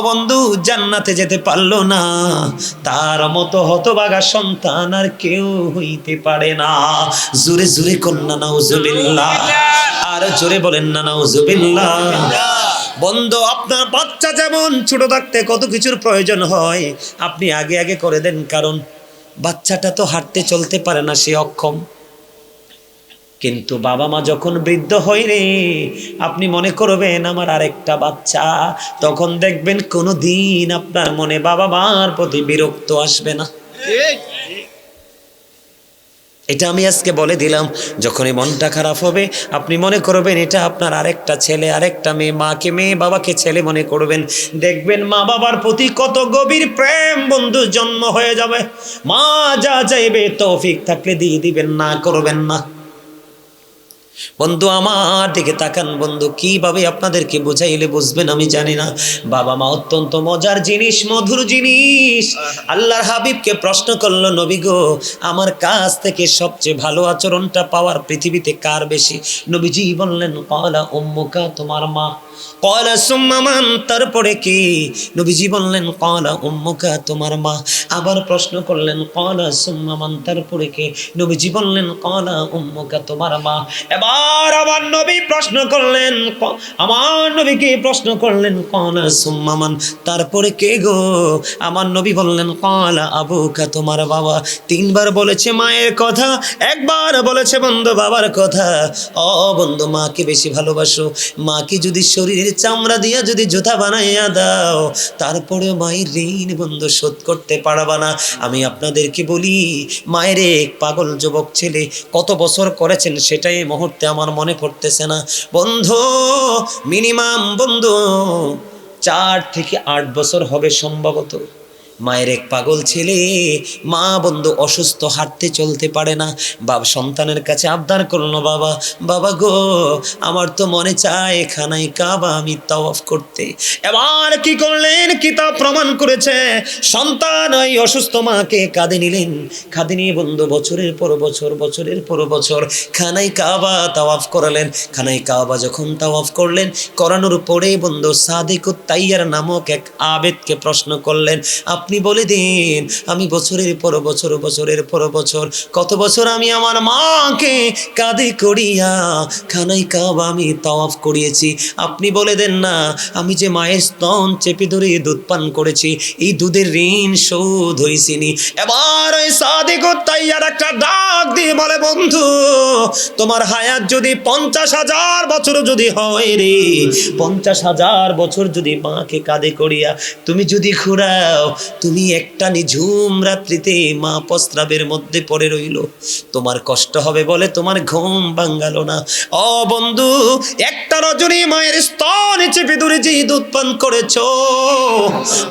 বন্ধু জান্নাতে যেতে পারলো না, তার মতো হতভাগা সন্তান আর কেউ হইতে পারে না। জোরে জোরে কন্যা নাউজুবিল্লাহ, আর জোরে বলেন না নাউজুবিল্লাহ। বন্ধু আপনার বাচ্চা যেমন ছোট থাকতে কত কিছুর প্রয়োজন হয়, আপনি আগে আগে করে দেন, কারণ বাচ্চাটা তো হাঁটতে চলতে পারে না, সে অক্ষম। কিন্তু বাবা মা যখন বৃদ্ধ হয় রে, আপনি মনে করবেন আমার আরেকটা বাচ্চা, তখন দেখবেন কোনো দিন আপনার মনে বাবা মার প্রতি বিরক্ত আসবে না। ঠিক। এটা আমি আজকে বলে দিলাম, যখনই মনটা খারাপ হবে আপনি মনে করবেন এটা আপনার আরেকটা ছেলে, আরেকটা মেয়ে, মাকে মেয়ে, বাবাকে ছেলে মনে করবেন, দেখবেন মা বাবার প্রতি কত গভীর প্রেম বন্ধু জন্ম হয়ে যাবে। মা যা চাইবে তৌফিক থাকলে দিয়ে দিবেন, না করবেন না। বন্ধু আমার দিকে তাকান, বন্ধু কিভাবে আপনাদেরকে বুঝাইলে বুঝবেন আমি জানি না। বাবা মা অত্যন্ত মজার জিনিস, মধুর জিনিস। আল্লাহর হাবিবকে প্রশ্ন করলো, নবী গো, আমার কাছ থেকে সবচেয়ে ভালো আচরণটা পাওয়ার পৃথিবীতে কার বেশি? নবীজি বললেন, ক্বালা উম্মুকা, তোমার মা। ক্বালা সুম্মা মান, তারপরে কি? নবীজি বললেন, ক্বালা উম্মুকা, তোমার মা। আবার প্রশ্ন করলেন, ক্বালা সুম্মা মান, তারপরে কি? নবীজি বললেন, ক্বালা উম্মুকা, তোমার মা। এবার আমার নবী প্রশ্ন করলেন, আমার নবীকে প্রশ্ন করলেন, ক্বালা সুম্মা মান, তারপরে কে গো? আমার নবী বললেন, ক্বালা আবুকা, তোমার বাবা। তিনবার বলেছে মায়ের কথা, একবার বলেছে বন্ধু বাবার কথা। ও বন্ধু, মাকে বেশি ভালোবাসো। মাকে যদি শরীরের চামড়া দিয়া যদি জুতা বানাইয়া দাও, তারপরে মায়ের ঋণ বন্ধু শোধ করতে পারবা না। আমি আপনাদেরকে বলি, মায়ের এক পাগল যুবক ছেলে কত বছর করেছেন সেটাই এই মুহূর্তে আমার মনে পড়তেছে না। বন্ধু মিনিমাম বন্ধু 4 থেকে 8 বছর হবে সম্ভবত। মায়ের এক পাগল ছেলে, মা বন্ধু অসুস্থ, হাঁটতে চলতে পারে না। বাবা সন্তানের কাছে আবদার করলো, বাবা বাবা গো, আমার তো মনে চায় খানায় কাবা আমি তাওয়াফ করতে। এবার কি করলেন? কিতাব প্রমাণ করেছে, সন্তান ওই অসুস্থ মাকে কাঁধে নিলেন, কাঁধে নিয়ে বন্ধু বছরের পর বছর, বছরের পর বছর খানায় কাবা তাওয়াফ করালেন। খানায় কাবা যখন তাওয়াফ করলেন, করানোর পরে বন্ধু সাদিকুত তাইয়ার নামক এক আবেদকে প্রশ্ন করলেন, আপনি বলে দিন, আমি বছরের পর বছর, বছরের পর বছর, কত বছর আমি আমার মাকে কাঁধে করিয়া খানায় কাবা আমি তাওয়াফ করিয়েছি, আপনি বলে দেন না, আমি যে মায়ের স্তন চেপে ধরে দুধ পান করেছি, এই দুধের ঋণ শোধ হয়েছিনি। এবার ওই সাদিকুত তাইয়ার একটা ডাক দিয়ে বলে, বন্ধু তোমার হায়াত যদি 50,000 বছর যদি হয় রে, 50,000 বছর যদি মাকে কাঁধে করিয়া তুমি যদি ঘুরাও, তুমি একটা নিঝুম রাত্রিতে মা প্রস্রাবের মধ্যে পড়ে রইল, তোমার কষ্ট হবে বলে তোমার ঘুম ভাঙালো না। ও বন্ধু, একটা রজনী মায়ের স্তনে চেপে ধরে যে দুধ পান করেছ,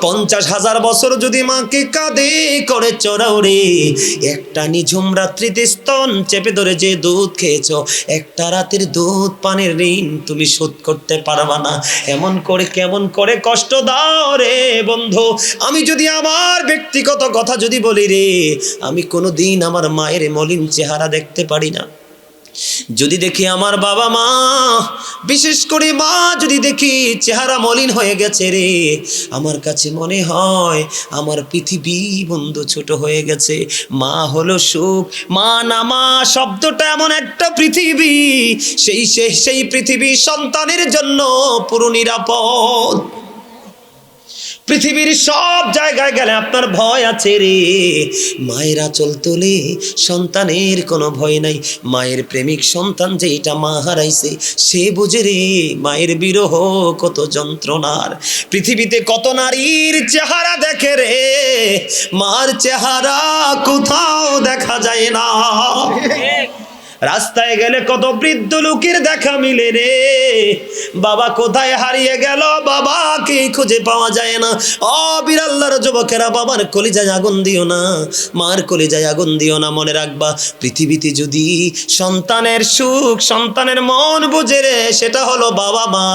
50,000 বছর যদি মাকে কাঁধে করে চড়াও রে, একটা নিঝুম রাত্রিতে স্তন চেপে ধরে যে দুধ খেয়েছ, একটা রাতের দুধ পানের ঋণ তুমি শোধ করতে পারবা না। এমন করে কেমন করে কষ্ট দাও রে বন্ধু। আমি যদি আমার ব্যক্তিগত কথা যদি বলি রে, আমি কোনো দিন আমার মায়ের মলিন চেহারা দেখতে পারি না। যদি দেখি আমার বাবা মা, বিশেষ করে মা যদি দেখি চেহারা মলিন হয়ে গেছে রে, আমার কাছে মনে হয় আমার পৃথিবী বন্ধু ছোট হয়ে গেছে। মা হলো সুখ, মা না মা শব্দটা এমন একটা পৃথিবী, সেই পৃথিবী সন্তানের জন্য পুরো নিরাপদ। পৃথিবীর সব জায়গায় গেলে আপনার ভয় আছে রে, মায়ের আঁচল তোলে সন্তানের কোনো ভয় নাই। মায়ের প্রেমিক সন্তান যেটা মা হারাইছে সে বুঝে রে মায়ের বিরহ কত যন্ত্রণার। পৃথিবীতে কত নারীর চেহারা দেখে রে, মার চেহারা কোথাও দেখা যায় না। রাস্তায় গেলে কত বৃদ্ধ লোকের দেখা মিলে রে, বাবা কোথায় হারিয়ে গেল, বাবাকে খুঁজে পাওয়া যায় না। ও বিরাল্লার যুবকেরা, বাবার কলিজায় আগুন দিও না, মার কলিজায় আগুন দিও না। মনে রাখবা পৃথিবীতে যদি সন্তানের সুখ, সন্তানের মন বুঝে রে, সেটা হলো বাবা মা।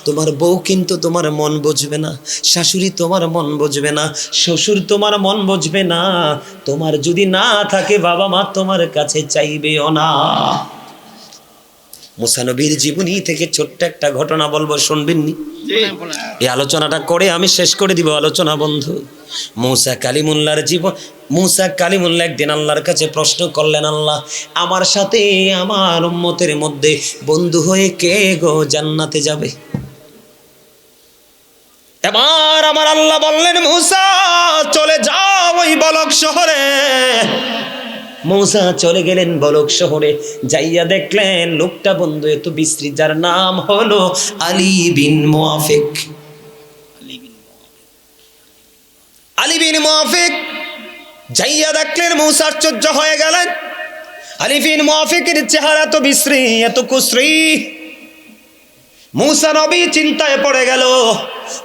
তোমার বউ কিন্তু তোমার মন বুঝবে না, শাশুড়ি তোমার মন বুঝবে না, শ্বশুর তোমার মন বুঝবে না। তোমার যদি না থাকে বাবা মা, তোমার কাছে চাইবেও না। মুসা নবীর জীবনী থেকে ছোট্ট একটা ঘটনা বলবো, শুনবেননি? এই আলোচনাটা করে আমি শেষ করে দিব আলোচনা বন্ধু। মুসা কালিমুল্লাহর জীবন। মুসা কালিমুল্লাহ একদিন আল্লাহর কাছে প্রশ্ন করলেন, আল্লাহ আমার সাথে আমার উম্মতের মধ্যে বন্ধু হয়ে কে গো জান্নাতে যাবে? এবার আমার আল্লাহ বললেন, মুসা চলে যাও ওই বলক শহরে। মুসা চলে গেলেন বলক শহরে, যাইয়া দেখলেন লোকটা বন্ধু এত বিশ্রী, যার নাম হলো আলী বিন মুআফিক। আলী বিন মুআফিক যাইয়া দেখলেন, মুসা আশ্চর্য হয়ে গেলেন। আলী বিন মুআফিকের চেহারা তো বিশ্রী, এত কুশ্রী। মুসা নবী চিন্তায় পড়ে গেল,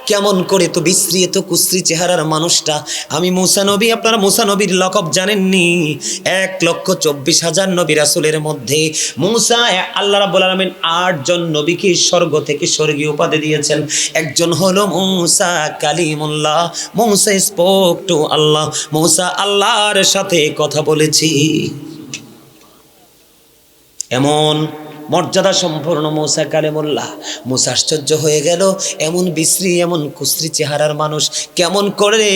কেমন করে তো বিশ্রী এত কুশ্রী চেহারার মানুষটা। আমি মুসা নবী, আপনারা মুসা নবীর লকব জানেননি? 1,24,000 নবী রাসূলের মধ্যে মুসা, আল্লাহ রাব্বুল আলামিন 8 জন নবীকে স্বর্গ থেকে স্বর্গীয় উপাধি দিয়েছেন। একজন হলো মুসা কালিমুল্লাহ, মুসা স্পোক টু আল্লাহ, মুসা আল্লাহর সাথে কথা বলেছি। এমন মর্যাদা সম্পূর্ণ মুসা কালিমুল্লাহ। মুসা আশ্চর্য হয়ে গেল, এমন বিশ্রী এমন কুশ্রী চেহারার মানুষ কেমন করে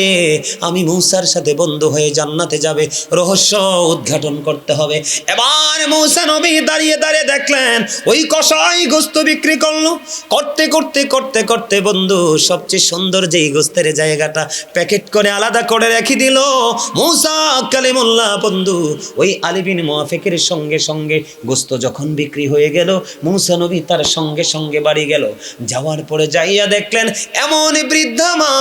আমি মুসার সাথে বন্ধু হয়ে জান্নাতে যাবে? রহস্য উদ্ঘাটন করতে হবে। এবার মুসা নবী দাঁড়িয়ে দাঁড়িয়ে দেখলেন ওই কসাই গোস্ত বিক্রি করলো। করতে করতে করতে করতে বন্ধু সবচেয়ে সুন্দর যেই গোস্তের জায়গাটা প্যাকেট করে আলাদা করে রেখে দিল। মুসা কালিমুল্লাহ বন্ধু ওই আলী বিন মুআফিকের সঙ্গে সঙ্গে গোস্ত যখন বিক্রি হয়ে গেল, মুসা নবী তার সঙ্গে সঙ্গে বাড়ি গেল। যাওয়ার পরে যাইয়া দেখলেন এমন বৃদ্ধা মা,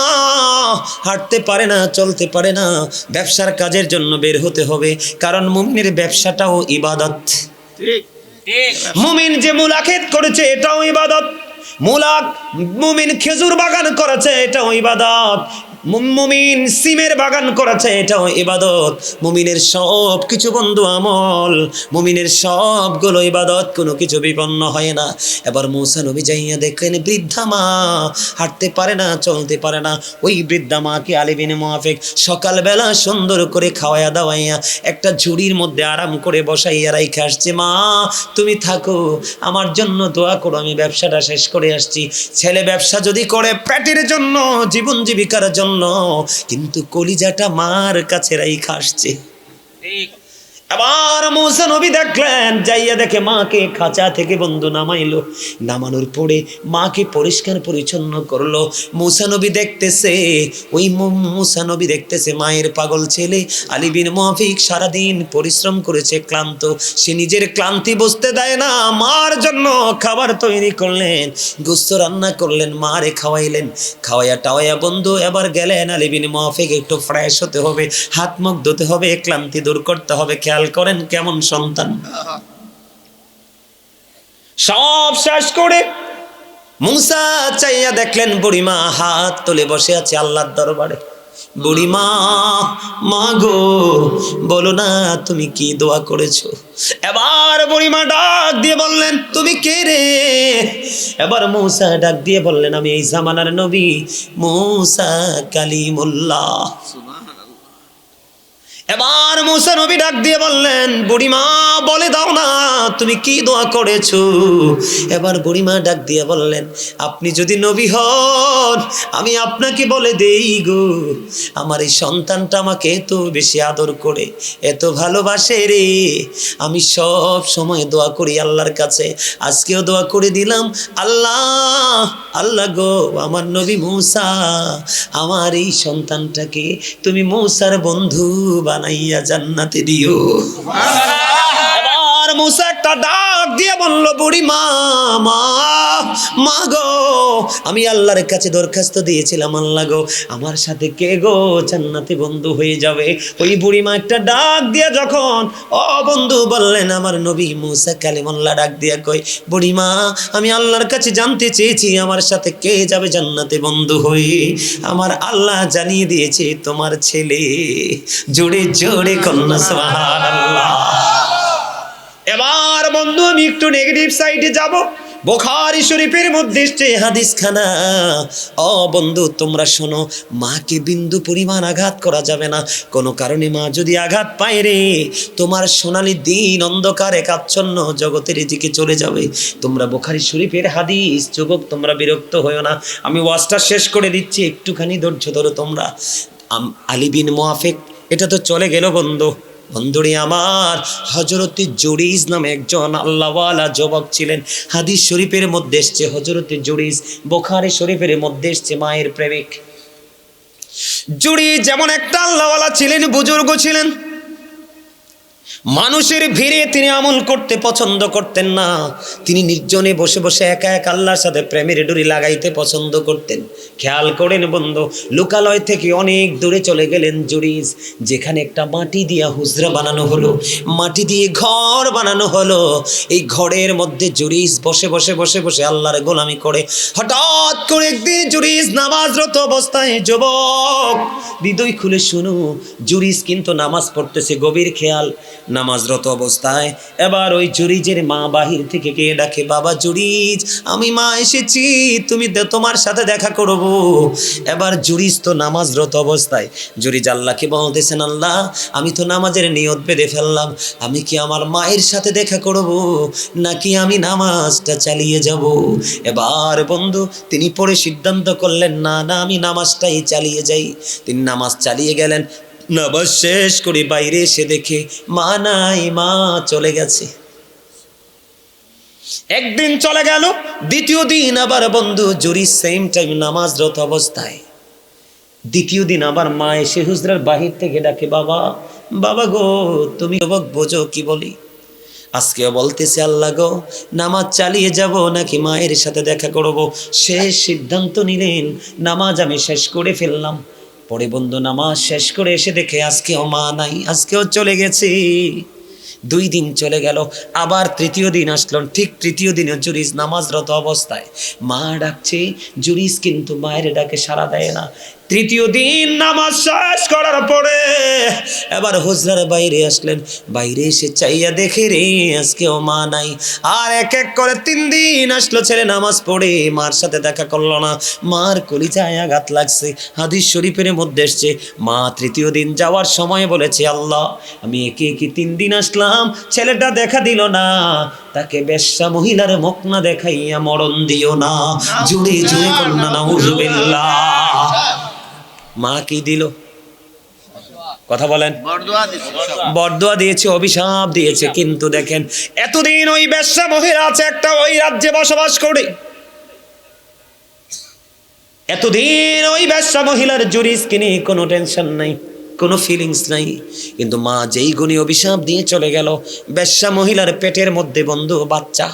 হাঁটতে পারে না, চলতে পারে না। ব্যবসার কাজের জন্য বের হতে হবে, কারণ মুমিনের ব্যবসাটাও ইবাদত। মুমিন যে মূলা ক্ষেত করেছে এটাও ইবাদত, মুমিন খেজুর বাগান করেছে এটাও ইবাদত, মুমিন সিমের বাগান করেছে এটাও ইবাদত। মুমিনের সব কিছু বন্ধু আমল, মুমিনের সবগুলো ইবাদত, কোনো কিছু বিপন্ন হয় না। এবার মুসা নবী যাইয়া দেখলেন বৃদ্ধা মা হাঁটতে পারে না, চলতে পারে না। ওই বৃদ্ধা মাকে আলী বিন মুআফিক সকালবেলা সুন্দর করে খাওয়াইয়া দাওয়াইয়া একটা ঝুড়ির মধ্যে আরাম করে বসাইয়া রাইখে আসছে। মা তুমি থাকো, আমার জন্য দোয়া করো, আমি ব্যবসাটা শেষ করে আসছি। ছেলে ব্যবসা যদি করে পেটের জন্য, জীবন জীবিকার জন্য, কিন্তু কলিজাটা মার কাছে রাইখা আসছে। আবার মুসা নবী দেখলেন, যাইয়া দেখে মাকে খাঁচা থেকে বন্ধু নামাইলো। নামানোর পরে মাকে পরিষ্কার পরিচ্ছন্ন করলো। মুসা নবী দেখতেছে, ওই মুসা নবী দেখতেছে মায়ের পাগল ছেলে আলী বিন মুআফিক সারাদিন পরিশ্রম করেছে, ক্লান্ত। সে নিজের ক্লান্তি বুঝতে দেয় না, মার জন্য খাবার তৈরি করলেন, গোস্ত রান্না করলেন, মারে খাওয়াইলেন। খাওয়াইয়া টাওয়াইয়া বন্ধু এবার গেলেন আলী বিন মুআফিক একটু ফ্রেশ হতে হবে, হাত মুখ ধুতে হবে, ক্লান্তি দূর করতে হবে। খেয়াল করেন কেমন সন্তান। সব শেষ করে মুসা চাইয়া দেখলেন বুড়িমা হাত তুলে বসে আছে আল্লাহর দরবারে। বুড়িমা, মা গো বলো না তুমি কি দোয়া করেছো? এবার বুড়িমা ডাক দিয়ে বললেন, তুমি কে রে? এবার মুসা ডাক দিয়ে বললেন, আমি এই জামানার নবী মুসা কালিমুল্লাহ। এবার মুসা নবী ডাক দিয়ে বললেন, বুড়িমা বলে দাও না তুমি কি দোয়া করেছো। এবার বুড়িমা ডাক দিয়ে বললেন, আপনি যদি নবী হন আমি আপনাকে বলে দেই গো, আমার এই সন্তানটা আমাকে এত বেশি আদর করে, এত ভালোবাসে রে, আমি সব সময় দোয়া করি আল্লাহর কাছে, আজকেও দোয়া করে দিলাম, আল্লাহ আল্লাহ গো আমার নবী মূসা, আমার এই সন্তানটাকে তুমি মূসার বন্ধু বানাইয়া জান্নাতে দিও। এবার মূসা একটা ডাক দিয়ে বলল, বুড়ি মা মা গো, আমি আল্লাহর কাছে দরখাস্ত দিয়েছিলাম, আল্লাহ গো আমার সাথে কে গো জান্নাতে বন্ধু হয়ে যাবে। ওই বুড়ি মা একটা ডাক দিয়ে যখন ও বন্ধু বললেন, আমার নবী মূসা কালিমুল্লাহ ডাক দিয়া কই, বুড়ি মা আমি আল্লাহর কাছে জানতে চেয়েছি আমার সাথে কে যাবে জান্নাতে বন্ধু হয়ে, আমার আল্লাহ জানিয়ে দিয়েছে তোমার ছেলে। জোরে জোরে কন্যা সুবহানাল্লাহ। এবার বন্ধু আমি একটু নেগেটিভ সাইডে যাব। বুখারী শরীফের মধ্যে এসেছে হাদিসখানা। ও বন্ধু তোমরা শোনো, মাকে বিন্দু পরিমাণ আঘাত করা যাবে না। কোনো কারণে মা যদি আঘাত পায় রে, তোমার সোনালী দিন অন্ধকার একাচ্ছন্ন জগতের দিকে চলে যাবে। তোমরা বুখারী শরীফের হাদিস, যুবক তোমরা বিরক্ত হয়ো না, আমি ওয়াজটা শেষ করে দিচ্ছি, একটুখানি ধৈর্য ধরো তোমরা। আলী বিন মুআফিক, এটা তো চলে গেল বন্ধু। বন্ধুরে আমার, হযরতে জুরিজ নামে একজন আল্লাহওয়ালা যুবক ছিলেন। হাদিস শরীফের মধ্যে এসছে হযরতে জুরিজ, বুখারী শরীফের মধ্যে এসছে মায়ের প্রেমিক। জুরিজ যেমন একটা আল্লাহওয়ালা ছিলেন, বুজুর্গ ছিলেন, মানুষের ভিড়ে তিনি আমল করতে পছন্দ করতেন না। তিনি নির্জনে বসে বসে একা একা আল্লাহর সাথে প্রেমের ডুরি লাগাইতে পছন্দ করতেন। খেয়াল করেন বন্ধু, লোকালয় থেকে অনেক দূরে চলে গেলেন জুরিজ, যেখানে একটা মাটি দিয়া হুজরা বানানো হলো, মাটি দিয়ে ঘর বানানো হলো। এই ঘরের মধ্যে জুরিজ বসে বসে বসে বসে আল্লাহর গোলামি করে। হঠাৎ করে একদিন জুরিজ নামাজরত অবস্থায়, যুবক হৃদয় খুলে শুনো, জুরিজ কিন্তু নামাজ পড়তেছে, গভীর খেয়াল, নামাজরত অবস্থায়। এবার ওই জুরিজের মা বাহির থেকে কে ডাকে, বাবা জুরিজ আমি মা এসেছি, তুমি তোমার সাথে দেখা করব। এবার জুরিজ তো নামাজরত অবস্থায়, জুরিজ আল্লাহকে বলতেছেন, আল্লাহ আমি তো নামাজের নিয়ত বেঁধে ফেললাম, আমি কি আমার মায়ের সাথে দেখা করব নাকি আমি নামাজটা চালিয়ে যাব। এবার বন্ধু তিনি পরে সিদ্ধান্ত করলেন, না না আমি নামাজটাই চালিয়ে যাই। তিনি নামাজ চালিয়ে গেলেন। নামাজ শেষ করে বাইরে এসে দেখে মা নাই, মা চলে গেছে। একদিন চলে গেল, দ্বিতীয় দিন আবার বন্ধু জুরিজ সেম টাইম নামাজরত অবস্থায়। দ্বিতীয় দিন আবার মা এসে হুজরার বাহির থেকে ডাকে, বাবা বাবা গো তুমি বোঝো কি বলি। আজকেও বলতেছে, আল্লাহ গো নামাজ চালিয়ে যাব নাকি মায়ের সাথে দেখা করব। শেষ সিদ্ধান্ত নিলেন, নামাজ আমি শেষ করে ফেললাম। পরে বন্ধু নামাজ শেষ করে এসে দেখে আজকেও মা নাই, আজকেও চলে গেছে। 2 দিন চলে গেল, আবার তৃতীয় দিন আসলো। ঠিক তৃতীয় দিনে জুরিজ নামাজরত অবস্থায়, মা ডাকছে, জুরিজ কিন্তু মায়ের ডাকে সাড়া দেয় না। তৃতীয় দিন নামাজ শেষ করার পরে এবার হুজরার বাইরে আসলেন। বাইরে এসে চাইয়া দেখে রে আজকেও মা নাই। আর এক এক করে 3 দিন আসলো, ছেলে নামাজ পড়ে মার সাথে দেখা করলো না। মার কলিজায় আঘাত লাগছে। হাদিস শরীফের মধ্যে এসছে, মা তৃতীয় দিন যাওয়ার সময় বলেছে, আল্লাহ আমি একে 3 দিন আসলাম, ছেলেটা দেখা দিল না, তাকে বেশ্যা মহিলার মুখ না দেখাইয়া মরণ দিও না। জুড়ে জুড়ে কন্যা নাউজুবিল্লাহ। মা কি দিল? কথা বলেন। বরদোয়া দিয়েছে, অভিশাপ দিয়েছে। কিন্তু দেখেন এতদিন ওই বেশ্যা মহিলা আছে একটা, ওই রাজ্যে বসবাস করে, এতদিন ওই বেশ্যা মহিলার জুরিজকে নিয়ে কোনো টেনশন নাই, কোনো ফিলিংস নাই। কিন্তু মা যেই গুণে অভিশাপ দিয়ে চলে গেল, বেশ্যা মহিলার পেটের মধ্যে বন্ধু বাচ্চা,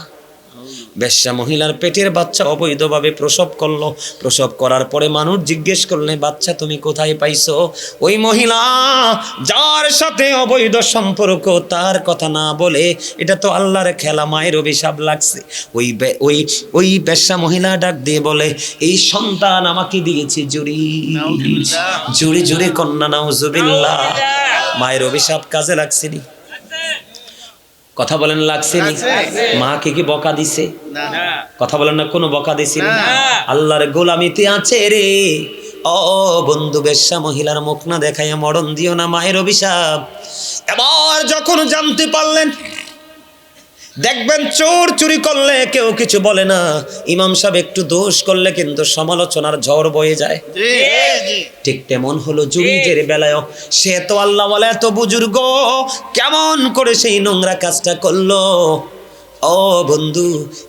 বেশ্যা মহিলার পেটের বাচ্চা অবৈধভাবে প্রসব করলো। প্রসব করার পরে মানুষ জিজ্ঞেস করলে, বাচ্চা তুমি কোথায় পাইছো? ওই মহিলা যার সাথে অবৈধ সম্পর্ক তার কথা না বলে, এটা তো আল্লাহর খেলা, মায়ের অভিশাপ লাগছে। ওই বেশ্যা মহিলা ডাক দিয়ে বলে, এই সন্তান আমাকে দিয়েছে জুরিজ। জুড়ে জুড়ে কন্যা নাউজুবিল্লাহ। মায়ের অভিশাপ কাজে লাগছেনি? কথা বলেন, লাগছে নি? মাকে কি বকা দিছে? কথা বলেন না, কোনো বকা দিছে না। আল্লাহর গোলামিতে আছে রে। ও বন্ধু, বেশ্যা মহিলার মুখ না দেখাইয়া মরণ দিও না, মায়ের অভিশাপ। এবার যখন জানতে পারলেন দেখবেন চোর চুরি করলে কেউ কিছু বলে না, ইমাম সাহেব একটু দোষ করলে কিন্তু সমালোচনার ঝড় বয়ে যায়। জি জি ঠিক তেমন হলো জুরিজের বেলায়ও, সে তো আল্লাহ বলে এত বুজুর্গ, কেমন করে সেই নোংরা কাজটা করলো। ও বন্ধু,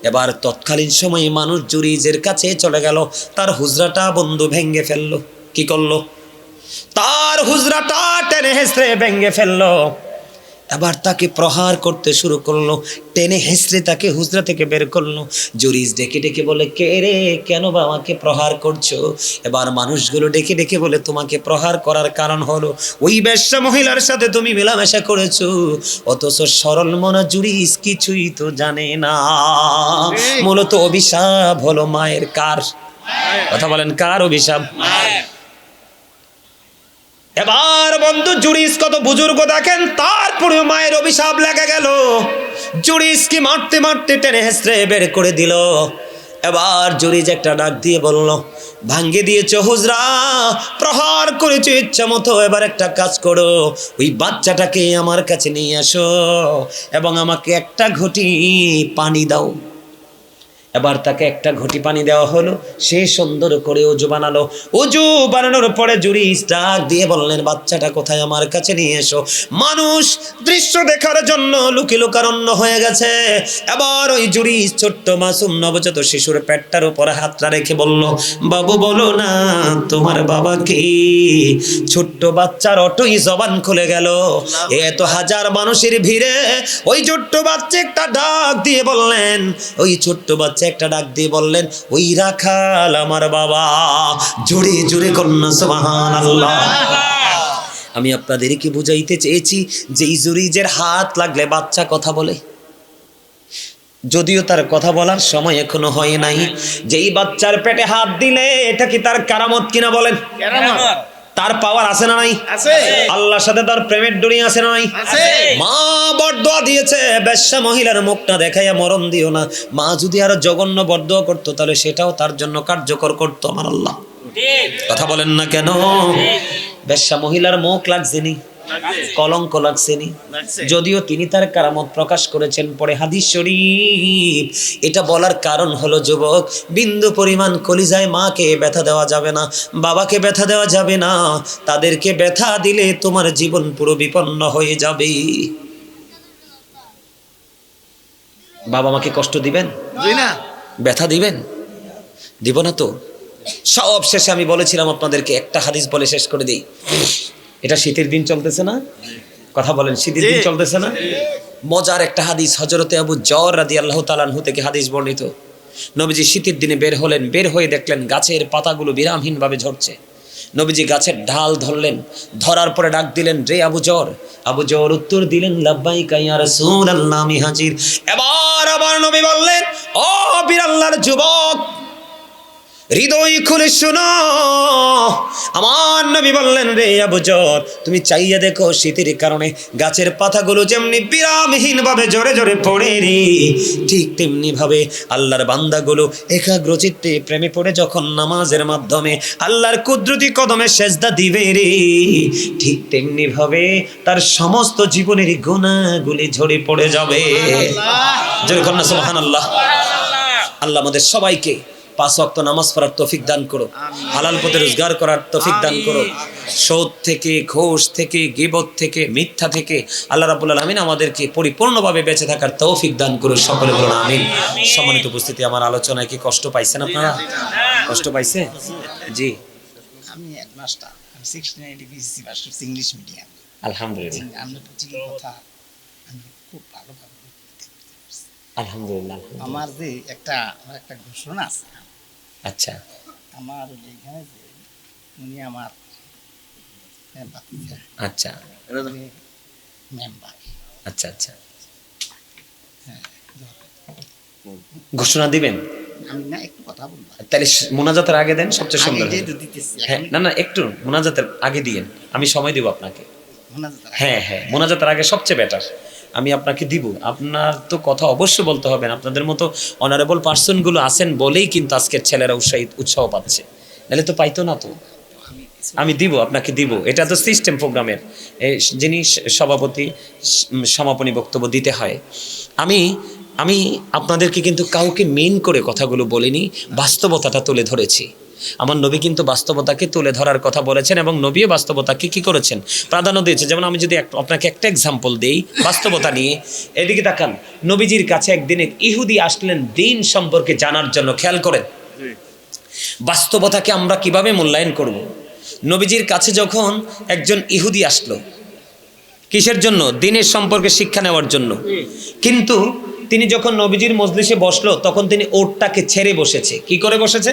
এবার তৎকালীন সময়ে মানুষ জুরিজের কাছে চলে গেল, তার হুজরাটা বন্ধু ভেঙ্গে ফেললো। কি করলো? তার হুজরাটা টেনে হেসড়ে ভেঙ্গে ফেললো। এবার তাকে প্রহার করতে শুরু করলো, টেনে হেসড়ে তাকে হুজরা থেকে বের করলো। জুরিজ ডেকে ডেকে বলে, কে রে, কেন বা আমাকে প্রহার করছো? এবার মানুষগুলো ডেকে ডেকে বলে, তোমাকে প্রহার করার কারণ হলো ওই বেশ্যা মহিলার সাথে তুমি মেলামেশা করেছো। অথচ সরল মনা জুরিজ কিছুই তো জানে না। মূলত অভিশাপ হলো মায়ের। কার কথা বলেন, কার অভিশাপ? এবার বন্ধু জুরিস কত বুজুর্গ দেখেন, তারপরে মায়ের অভিশাপ লেগে গেল। জুরিসকে মারতে মারতে টেনে হেসড়ে বের করে দিল। এবার জুরিজ একটা ডাক দিয়ে বলল, ভাঙ্গে দিয়েছো হুজরা, প্রহার করেছো ইচ্ছা মতো, এবার একটা কাজ করো, ওই বাচ্চাটাকে আমার কাছে নিয়ে আসো এবং আমাকে একটা ঘটি পানি দাও। এবার তাকে একটা ঘটি পানি দেওয়া হলো, সে সুন্দর করে অজু বানালো। অজু বানানোর পরে জুরিস ডাক দিয়ে বললেন, বাচ্চাটা কোথায়, আমার কাছে নিয়ে এসো। মানুষ দৃশ্য দেখার জন্য লুকি লোকারণ্য হয়ে গেছে। এবার ওই জুরিস ছোট্ট মাসুম নবজাত শিশুর পেটটার উপর হাতটা রেখে বলল, বাবু বলো না তোমার বাবা কি? ছোট্ট বাচ্চার অটোই জবান খুলে গেল। এত হাজার মানুষের ভিড়ে ওই ছোট্ট বাচ্চা একটা ডাক দিয়ে বললেন, ওই ছোট্ট বাচ্চা একটা ডাক দিয়ে বললেন, ওই রাখাল আমার বাবা। জোরে জোরে কন্যা সুবহানাল্লাহ। আমি আপনাদেরকে বুঝাইতে চেয়েছি যে এই জুরিজের হাত লাগলে বাচ্চা কথা বলে, যদিও তার কথা বলার সময় এখনো হয় নাই। যেই বাচ্চার পেটে হাত দিলে এটা কি তার কারামত কিনা বলেন? তার পাওয়ার আছে না নাই? আছে। আল্লাহর সাথে তার প্রেমের ডুরি আছে না নাই? আছে। মা বরদোয়া দিয়েছে, বেশ্যা মহিলার মুখটা দেখাইয়া মরণ দিও না। মা যদি আরো জঘন্য বরদোয়া করতো তাহলে সেটাও তার জন্য কার্যকর করতো আমার আল্লাহ। কথা বলেন না কেন? বেশ্যা মহিলার মুখ লাগছেনি, কলঙ্ক লাগছেনি, যদিও তিনি তার কারামত প্রকাশ করেছেন। পরে হাদিস শরীফ এটা বলার কারণ হলো, যুবক, বিন্দু পরিমাণ কলিজায় মাকে ব্যথা দেওয়া যাবে না, বাবাকে ব্যথা দেওয়া যাবে না। তাদেরকে ব্যথা দিলে তোমার জীবন পুরো বিপন্ন হয়ে যাবে। বাবা মাকে কষ্ট দিবেন? না। ব্যথা দিবেন? দিব না তো। সব শেষে আমি বলেছিলাম আপনাদেরকে একটা হাদিস বলে শেষ করে দিই। এটা শীতের দিন চলতেছে না? কথা বলেন, শীতের দিন চলতেছে না? মজার একটা হাদিস, হযরতে আবু যর রাদিয়াল্লাহু তাআলা আনহু থেকে হাদিস বর্ণিত। নবীজি শীতের দিনে বের হলেন, বের হয়ে দেখলেন গাছের পাতাগুলো বিরামহীনভাবে ঝরছে। নবীজি গাছের ঢাল ধরলেন, ধরার পরে ডাক দিলেন, রে আবু যর। আবু যর উত্তর দিলেন, লাব্বাইকা ইয়া রাসূলুল্লাহ, আমি হাজির। এবার আবার নবী বললেন, ও বীর আল্লাহর যুবক, হৃদয় খুলে শোনো। আমার নবী বললেন, রে আবু যর, তুমি চাইয়া দেখো শীতের কারণে গাছের পাতাগুলো যেমনি বিরামহীন ভাবে জোরে জোরে পড়ে রে, ঠিক তেমনি ভাবে আল্লাহর বান্দাগুলো একাগ্রচিত্তে প্রেমে পড়ে যখন নামাজের মাধ্যমে আল্লাহর কুদরতি কদমে সেজদা দিবে রে, ঠিক তেমনি ভাবে তার সমস্ত জীবনের গুনাহগুলি ঝরে পড়ে যাবে। জোরে কন্যা সুবহানাল্লাহ। আল্লাহ আমাদের সবাইকে 5 ওয়াক্ত নামাজ পড়ার তৌফিক দান করো, হালাল পথে রোজগার করার তৌফিক দান করো, সুদ থেকে, ঘুষ থেকে, গীবত থেকে, মিথ্যা থেকে আল্লাহ রাব্বুল আলামিন আমাদেরকে পরিপূর্ণভাবে বেঁচে থাকার তৌফিক দান করো। সকলে বলুন আমিন। সম্মানিত উপস্থিতি, আমার আলোচনায় কি কষ্ট পাইছেন আপনারা? কষ্ট পাইছে? জি, আমি হেডমাস্টার, আমি 69 বিএসসি পাস করছি ইংলিশ মিডিয়াম। আলহামদুলিল্লাহ, আমরা প্রচুর কথা আমি খুব ভালোভাবে বুঝতে পারছি। আলহামদুলিল্লাহ। আমার যে আমার একটা ঘোষণা আছে। আচ্ছা, আমার এখানে যে উনি আমার ভাতিজা, আচ্ছা, মেম্বার। আচ্ছা, আচ্ছা, ঘোষণা দিবেন? আমি না একটু কথা বলবো, তাহলে মোনাজাতের আগে দেন, সবচেয়ে সুন্দর আমি হবে। যেহেতু দিতেছি হ্যাঁ, এখন, না না, একটু মোনাজাতের আগে দিয়েন, আমি সময় দিব আপনাকে। মোনাজাত আছে। হ্যাঁ হ্যাঁ, মোনাজাতের আগে সবচেয়ে বেটার। আমি আপনাকে দিব, আপনার তো কথা অবশ্যই বলতে হবে। আপনাদের মতো অনারেবল পার্সনগুলো আছেন বলেই কিন্তু আজকের ছেলেরা উৎসাহ পাচ্ছে, নাহলে তো পাইতো না। তো আমি দিব, আপনাকে দিব। এটা তো সিস্টেম প্রোগ্রামের, যিনি সভাপতি সমাপনী বক্তব্য দিতে হয়। আমি আমি আপনাদেরকে কিন্তু কাউকে মেন করে কথাগুলো বলিনি, বাস্তবতাটা তুলে ধরেছি। আমার নবী কিন্তু বাস্তবতাকে তুলে ধরার কথা বলেছেন এবং নবীও বাস্তবতাকে কি করেছেন, প্রাধান্য দিয়েছে। যেমন আমি যদি আপনাকে একটা এক্সাম্পল দেই বাস্তবতা নিয়ে, এদিকে তাকান। নবীজির কাছে একদিন এক ইহুদি আসলেন দিন সম্পর্কে জানার জন্য। খেয়াল করেন বাস্তবতাকে আমরা কিভাবে মূল্যায়ন করব। নবীজির কাছে যখন একজন ইহুদি আসলো, কিসের জন্য? দিনের সম্পর্কে শিক্ষা নেওয়ার জন্য। কিন্তু তিনি যখন নবীজির মজলিসে বসলো তখন তিনি ওটটাকে ছেড়ে বসেছে। কি করে বসেছে?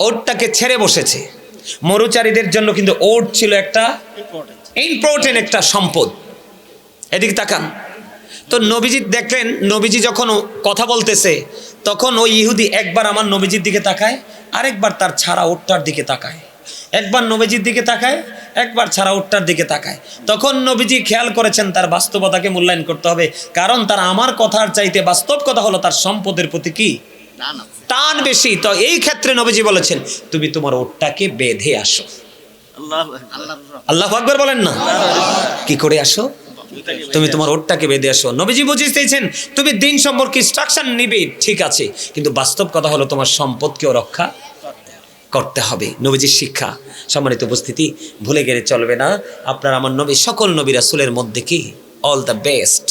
ওটটাকে ছেড়ে বসেছে। মরুচারীদের জন্য কিন্তু ওট ছিল একটা ইম্পর্টেন্ট একটা সম্পদ। এদিকে তাকান তো, নবীজি দেখলেন নবীজি যখন কথা বলতেছে তখন ওই ইহুদি একবার আমার নবীজির দিকে তাকায়, আরেকবার তার ছাড়া ওটটার দিকে তাকায়, একবার নবীজির দিকে তাকায়, একবার ছাড়া ওটটার দিকে তাকায়। তখন নবীজি খেয়াল করেছেন তার বাস্তবতাকে মূল্যায়ন করতে হবে, কারণ তার আমার কথার চাইতে বাস্তব কথা হলো তার সম্পদের প্রতি কি টান বেশি। তো এই ক্ষেত্রে নবীজি বলেছেন তুমি তোমার ওটটাকে বেঁধে আসো। আল্লাহু আকবার বলেন না? কি করে আসো? তুমি তোমার ওটটাকে বেঁধে আসো। নবীজি বুঝিয়ে দিয়েছেন তুমি দিন সম্পর্কে ইনস্ট্রাকশন নিবে, ঠিক আছে, কিন্তু বাস্তব কথা হলো তোমার সম্পদকেও রক্ষা করতে হবে। নবীজির শিক্ষা। সম্মানিত উপস্থিতি, ভুলে গেলে চলবে না। আপনার আমার নবী সকল নবী রাসূলের মধ্যে কি all the best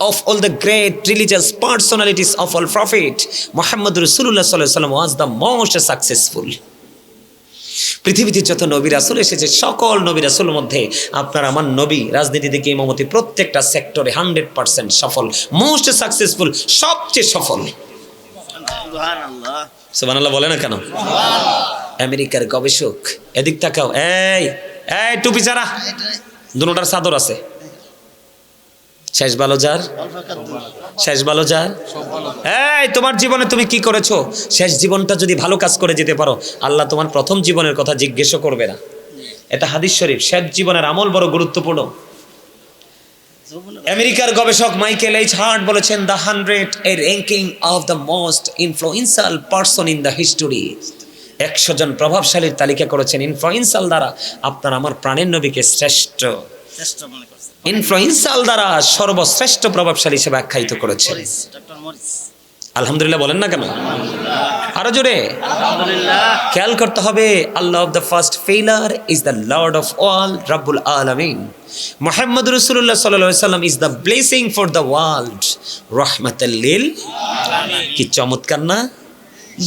of all the great religious personalities of all prophet, Muhammad Rasulullah sallallahu alaihi wasallam was the most successful. পৃথিবীতে যত নবী রাসূল এসেছে সকল নবী রাসূলের মধ্যে আপনার আমার নবী রাজনীতি থেকে ইমামতি প্রত্যেকটা সেক্টরে 100% সফল, মোস্ট সাকসেসফুল, সবচেয়ে সফল। সুবহানাল্লাহ, সুবহানাল্লাহ বলে না কেন? আমেরিকার গবেষক, এদিক তাকাও, এই এই টুপি ছাড়া দুটোটার চাদর আছে। শেষ ভালো যার, শেষ ভালো যার। এই তোমার জীবনে তুমি কি করেছো? শেষ জীবনটা যদি ভালো কাজ করে যেতে পারো, আল্লাহ তোমার প্রথম জীবনের কথা জিজ্ঞেসও করবে না। এটা হাদিস শরীফ। শেষ জীবনের আমল বড় গুরুত্বপূর্ণ। আমেরিকার গবেষক মাইকেল এইচ হার্ট বলেছেন the 100 A ranking of the most influential person in the history. 100 জন প্রভাবশালীর তালিকা করেছেন ইনফ্লুয়েন্সিয়াল দ্বারা আপনার আমার প্রাণের নবীকে শ্রেষ্ঠ মনে করছেন, ইনফ্লুয়েন্সিয়াল দ্বারা সর্বশ্রেষ্ঠ প্রভাবশালী হিসেবে আখ্যায়িত করেছেন। আলহামদুলিল্লাহ বলেন না কেন? আরো জোরে আলহামদুলিল্লাহ। খেয়াল করতে হবে Allah of the first failure is the lord of all, রাব্বুল আলামিন। মুহাম্মদ রাসূলুল্লাহ সাল্লাল্লাহু আলাইহি ওয়াসাল্লাম is the blessing for the world, রাহমাতাল লিল আলামিন। কি চমৎকার না?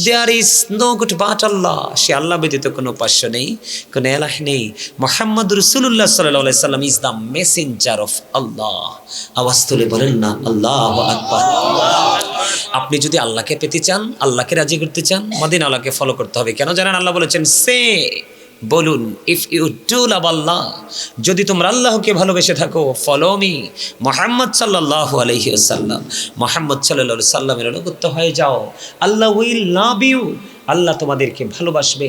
There is no good but Allah. সে আল্লাহ ব্যতীত কোনো উপাস্য নেই, কোনো ইলাহ নেই। মুহাম্মদ রাসূলুল্লাহ সাল্লাল্লাহু আলাইহি ওয়াসাল্লাম ইজ দ্য মেসেঞ্জার অফ আল্লাহ। আওয়াজ তুলে বলেন না আল্লাহু আকবার। আপনি যদি আল্লাহকে পেতে চান, আল্লাহকে রাজি করতে চান, মদিনা আল্লাহকে ফলো করতে হবে। কেন জানেন? আল্লাহ বলেছেন সে বলুন ইফ ইউ ডু লাভ আল্লাহ, যদি তোমরা আল্লাহকে ভালোবেসে থাকো, ফলো মি মুহাম্মদ সাল্লাল্লাহু আলাইহি ওয়াসাল্লাম, মুহাম্মদ সাল্লাল্লাহু আলাইহি ওয়াসাল্লামের অনুগত হয়ে যাও। আল্লাহ উইল লাভ ইউ, আল্লাহ তোমাদেরকে ভালোবাসবে।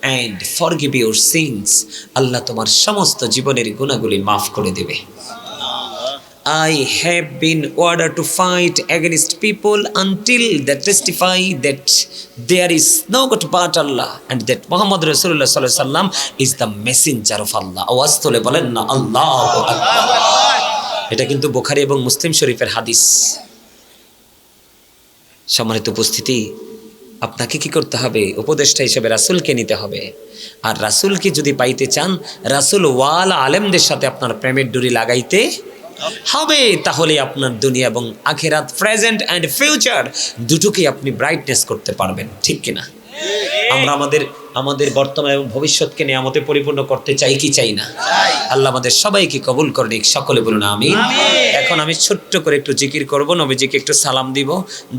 অ্যান্ড ফরগিভ ইউর সিনস, আল্লাহ তোমার সমস্ত জীবনের গুনাহগুলি মাফ করে দেবে। I have been ordered to fight against people until they testify that there is no God but Allah and that Muhammad Rasulullah sallallahu alaihi wasallam is the messenger of Allah. আওয়াজ তুলে বলেন না আল্লাহু আকবার। এটা কিন্তু বুখারী এবং মুসলিম শরীফের হাদিস। সম্মানিত উপস্থিতি, আপনাকে কি করতে হবে? উপদেষ্টা হিসেবে রাসূলকে নিতে হবে। আর রাসূলকে যদি পাইতে চান, রাসূল ওয়ালা আলেমদের সাথে আপনার প্রেমের ডুরি লাগাইতে হবে। তাহলে আপনার দুনিয়া এবং আখিরাত, প্রেজেন্ট অ্যান্ড ফিউচার দুটোকেই আপনি ব্রাইটনেস করতে পারবেন। ঠিক কিনা? আমরা আমাদের বর্তমান এবং ভবিষ্যৎকে নিয়ামতে পরিপূর্ণ করতে চাই কি চাই না? আল্লাহ আমাদের সবাইকে কবুল করে নিক। সকলে বলুন আমিন। এখন আমি ছোট্ট করে একটু জিকির করব, নবীজিকে একটু সালাম দিব,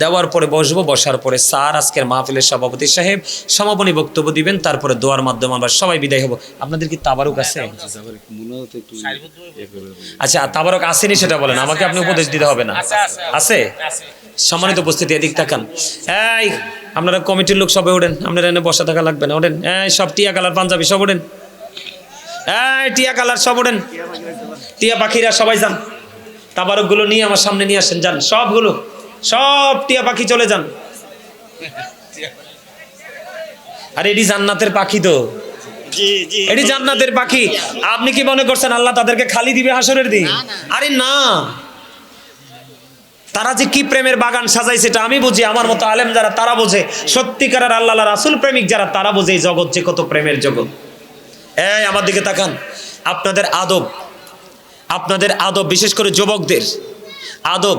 দেওয়ার পরে বসবো। বসার পরে স্যার আজকের মাহফিলের সভাপতি সাহেব সমাপনী বক্তব্য দিবেন, তারপরে দোয়ার মাধ্যমে আমরা সবাই বিদায় হব। আপনাদের কি তাবারুক আছে? আচ্ছা, তাবারুক আসেনি সেটা বলেন, আমাকে আপনি উপদেশ দিতে হবে না। আছে? সম্মানিত উপস্থিতি, এদিক তাকান। এই আপনারা কমিটির লোক সবাই ওঠেন, আপনারা এনে বসা থাকা লাগবে না, ওঠেন। এই সব টিয়া কালার পাঞ্জাবি সব ওঠেন। এই টিয়া কালার সব ওঠেন, টিয়া পাখিরা সবাই যান। তাবারকগুলো নিয়ে আমার সামনে নিয়ে আসেন, যান সবগুলো, সব টিয়া পাখি চলে যান। আরে এটি জান্নাতের পাখি তো, এটি জান্নাতের পাখি। আপনি কি মনে করছেন আল্লাহ তাদেরকে খালি দিবে হাসরের দিন? আরে না, তারা যে কি প্রেমের বাগান সাজাইছে এটা আমি বুঝি, আমার মতো আলেম যারা তারা বোঝে, সত্যিকারের আল্লাহ রাসূল প্রেমিক যারা তারা বোঝে এই জগৎ যে কত প্রেমের জগৎ। এই আমার দিকে তাকান, আপনাদের আদব বিশেষ করে যুবকদের আদব,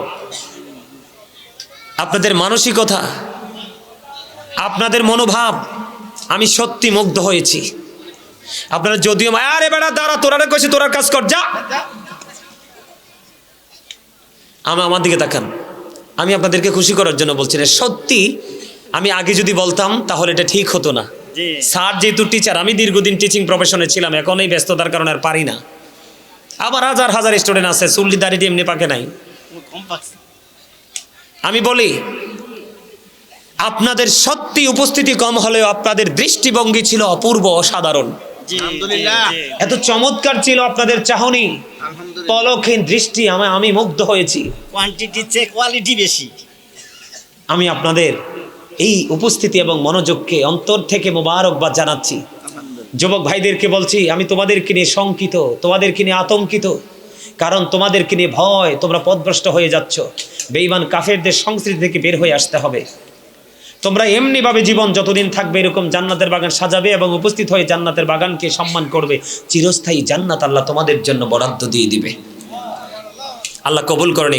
আপনাদের মানসিকতা, আপনাদের মনোভাব, আমি সত্যি মুগ্ধ হয়েছি। আপনারা যদিও আরে বেড়া দাঁড়া, তোরা কইছি তোরার কাজ কর যা। আমার দিকে তাকান, আমি আপনাদেরকে খুশি করার জন্য বলছি না, সত্যি আমি আগে যদি বলতাম তাহলে এটা ঠিক হতো না। স্যার যেহেতু টিচার, আমি দীর্ঘদিন টিচিং প্রফেশনে ছিলাম, এখন এই ব্যস্ততার কারণে আর পারি না। আবার হাজার হাজার স্টুডেন্ট আছে, চুল্লি দাড়ি এমনি পাকে নাই। আমি বলি আপনাদের সত্যি উপস্থিতি কম হলেও আপনাদের দৃষ্টিভঙ্গি ছিল অপূর্ব, অসাধারণ। এত চমৎকার ছিল আপনাদের চাহনি, পলকহীন দৃষ্টি, আমি মুগ্ধ হয়েছি। কোয়ান্টিটির চেয়ে কোয়ালিটি বেশি। আমি আপনাদের এই উপস্থিতি এবং মনোযোগকে অন্তর থেকে মোবারকবাদ জানাচ্ছি। যুবক ভাইদেরকে বলছি, আমি তোমাদেরকে নিয়ে শঙ্কিত, তোমাদেরকে নিয়ে আতঙ্কিত, কারণ তোমাদেরকে নিয়ে ভয়, তোমরা পথভ্রষ্ট হয়ে যাচ্ছ। বেঈমান কাফেরদের সংস্কৃতি থেকে বের হয়ে আসতে হবে। তোমরা এমনিভাবে জীবন যতদিন থাকবে এরকম জান্নাতের বাগান সাজাবে এবং উপস্থিত হয়ে জান্নাতের বাগানকে সম্মান করবে। চিরস্থায়ী জান্নাত আল্লাহ তোমাদের জন্য বরাদ্দ দিয়ে দিবে। আল্লাহ কবুল করেন।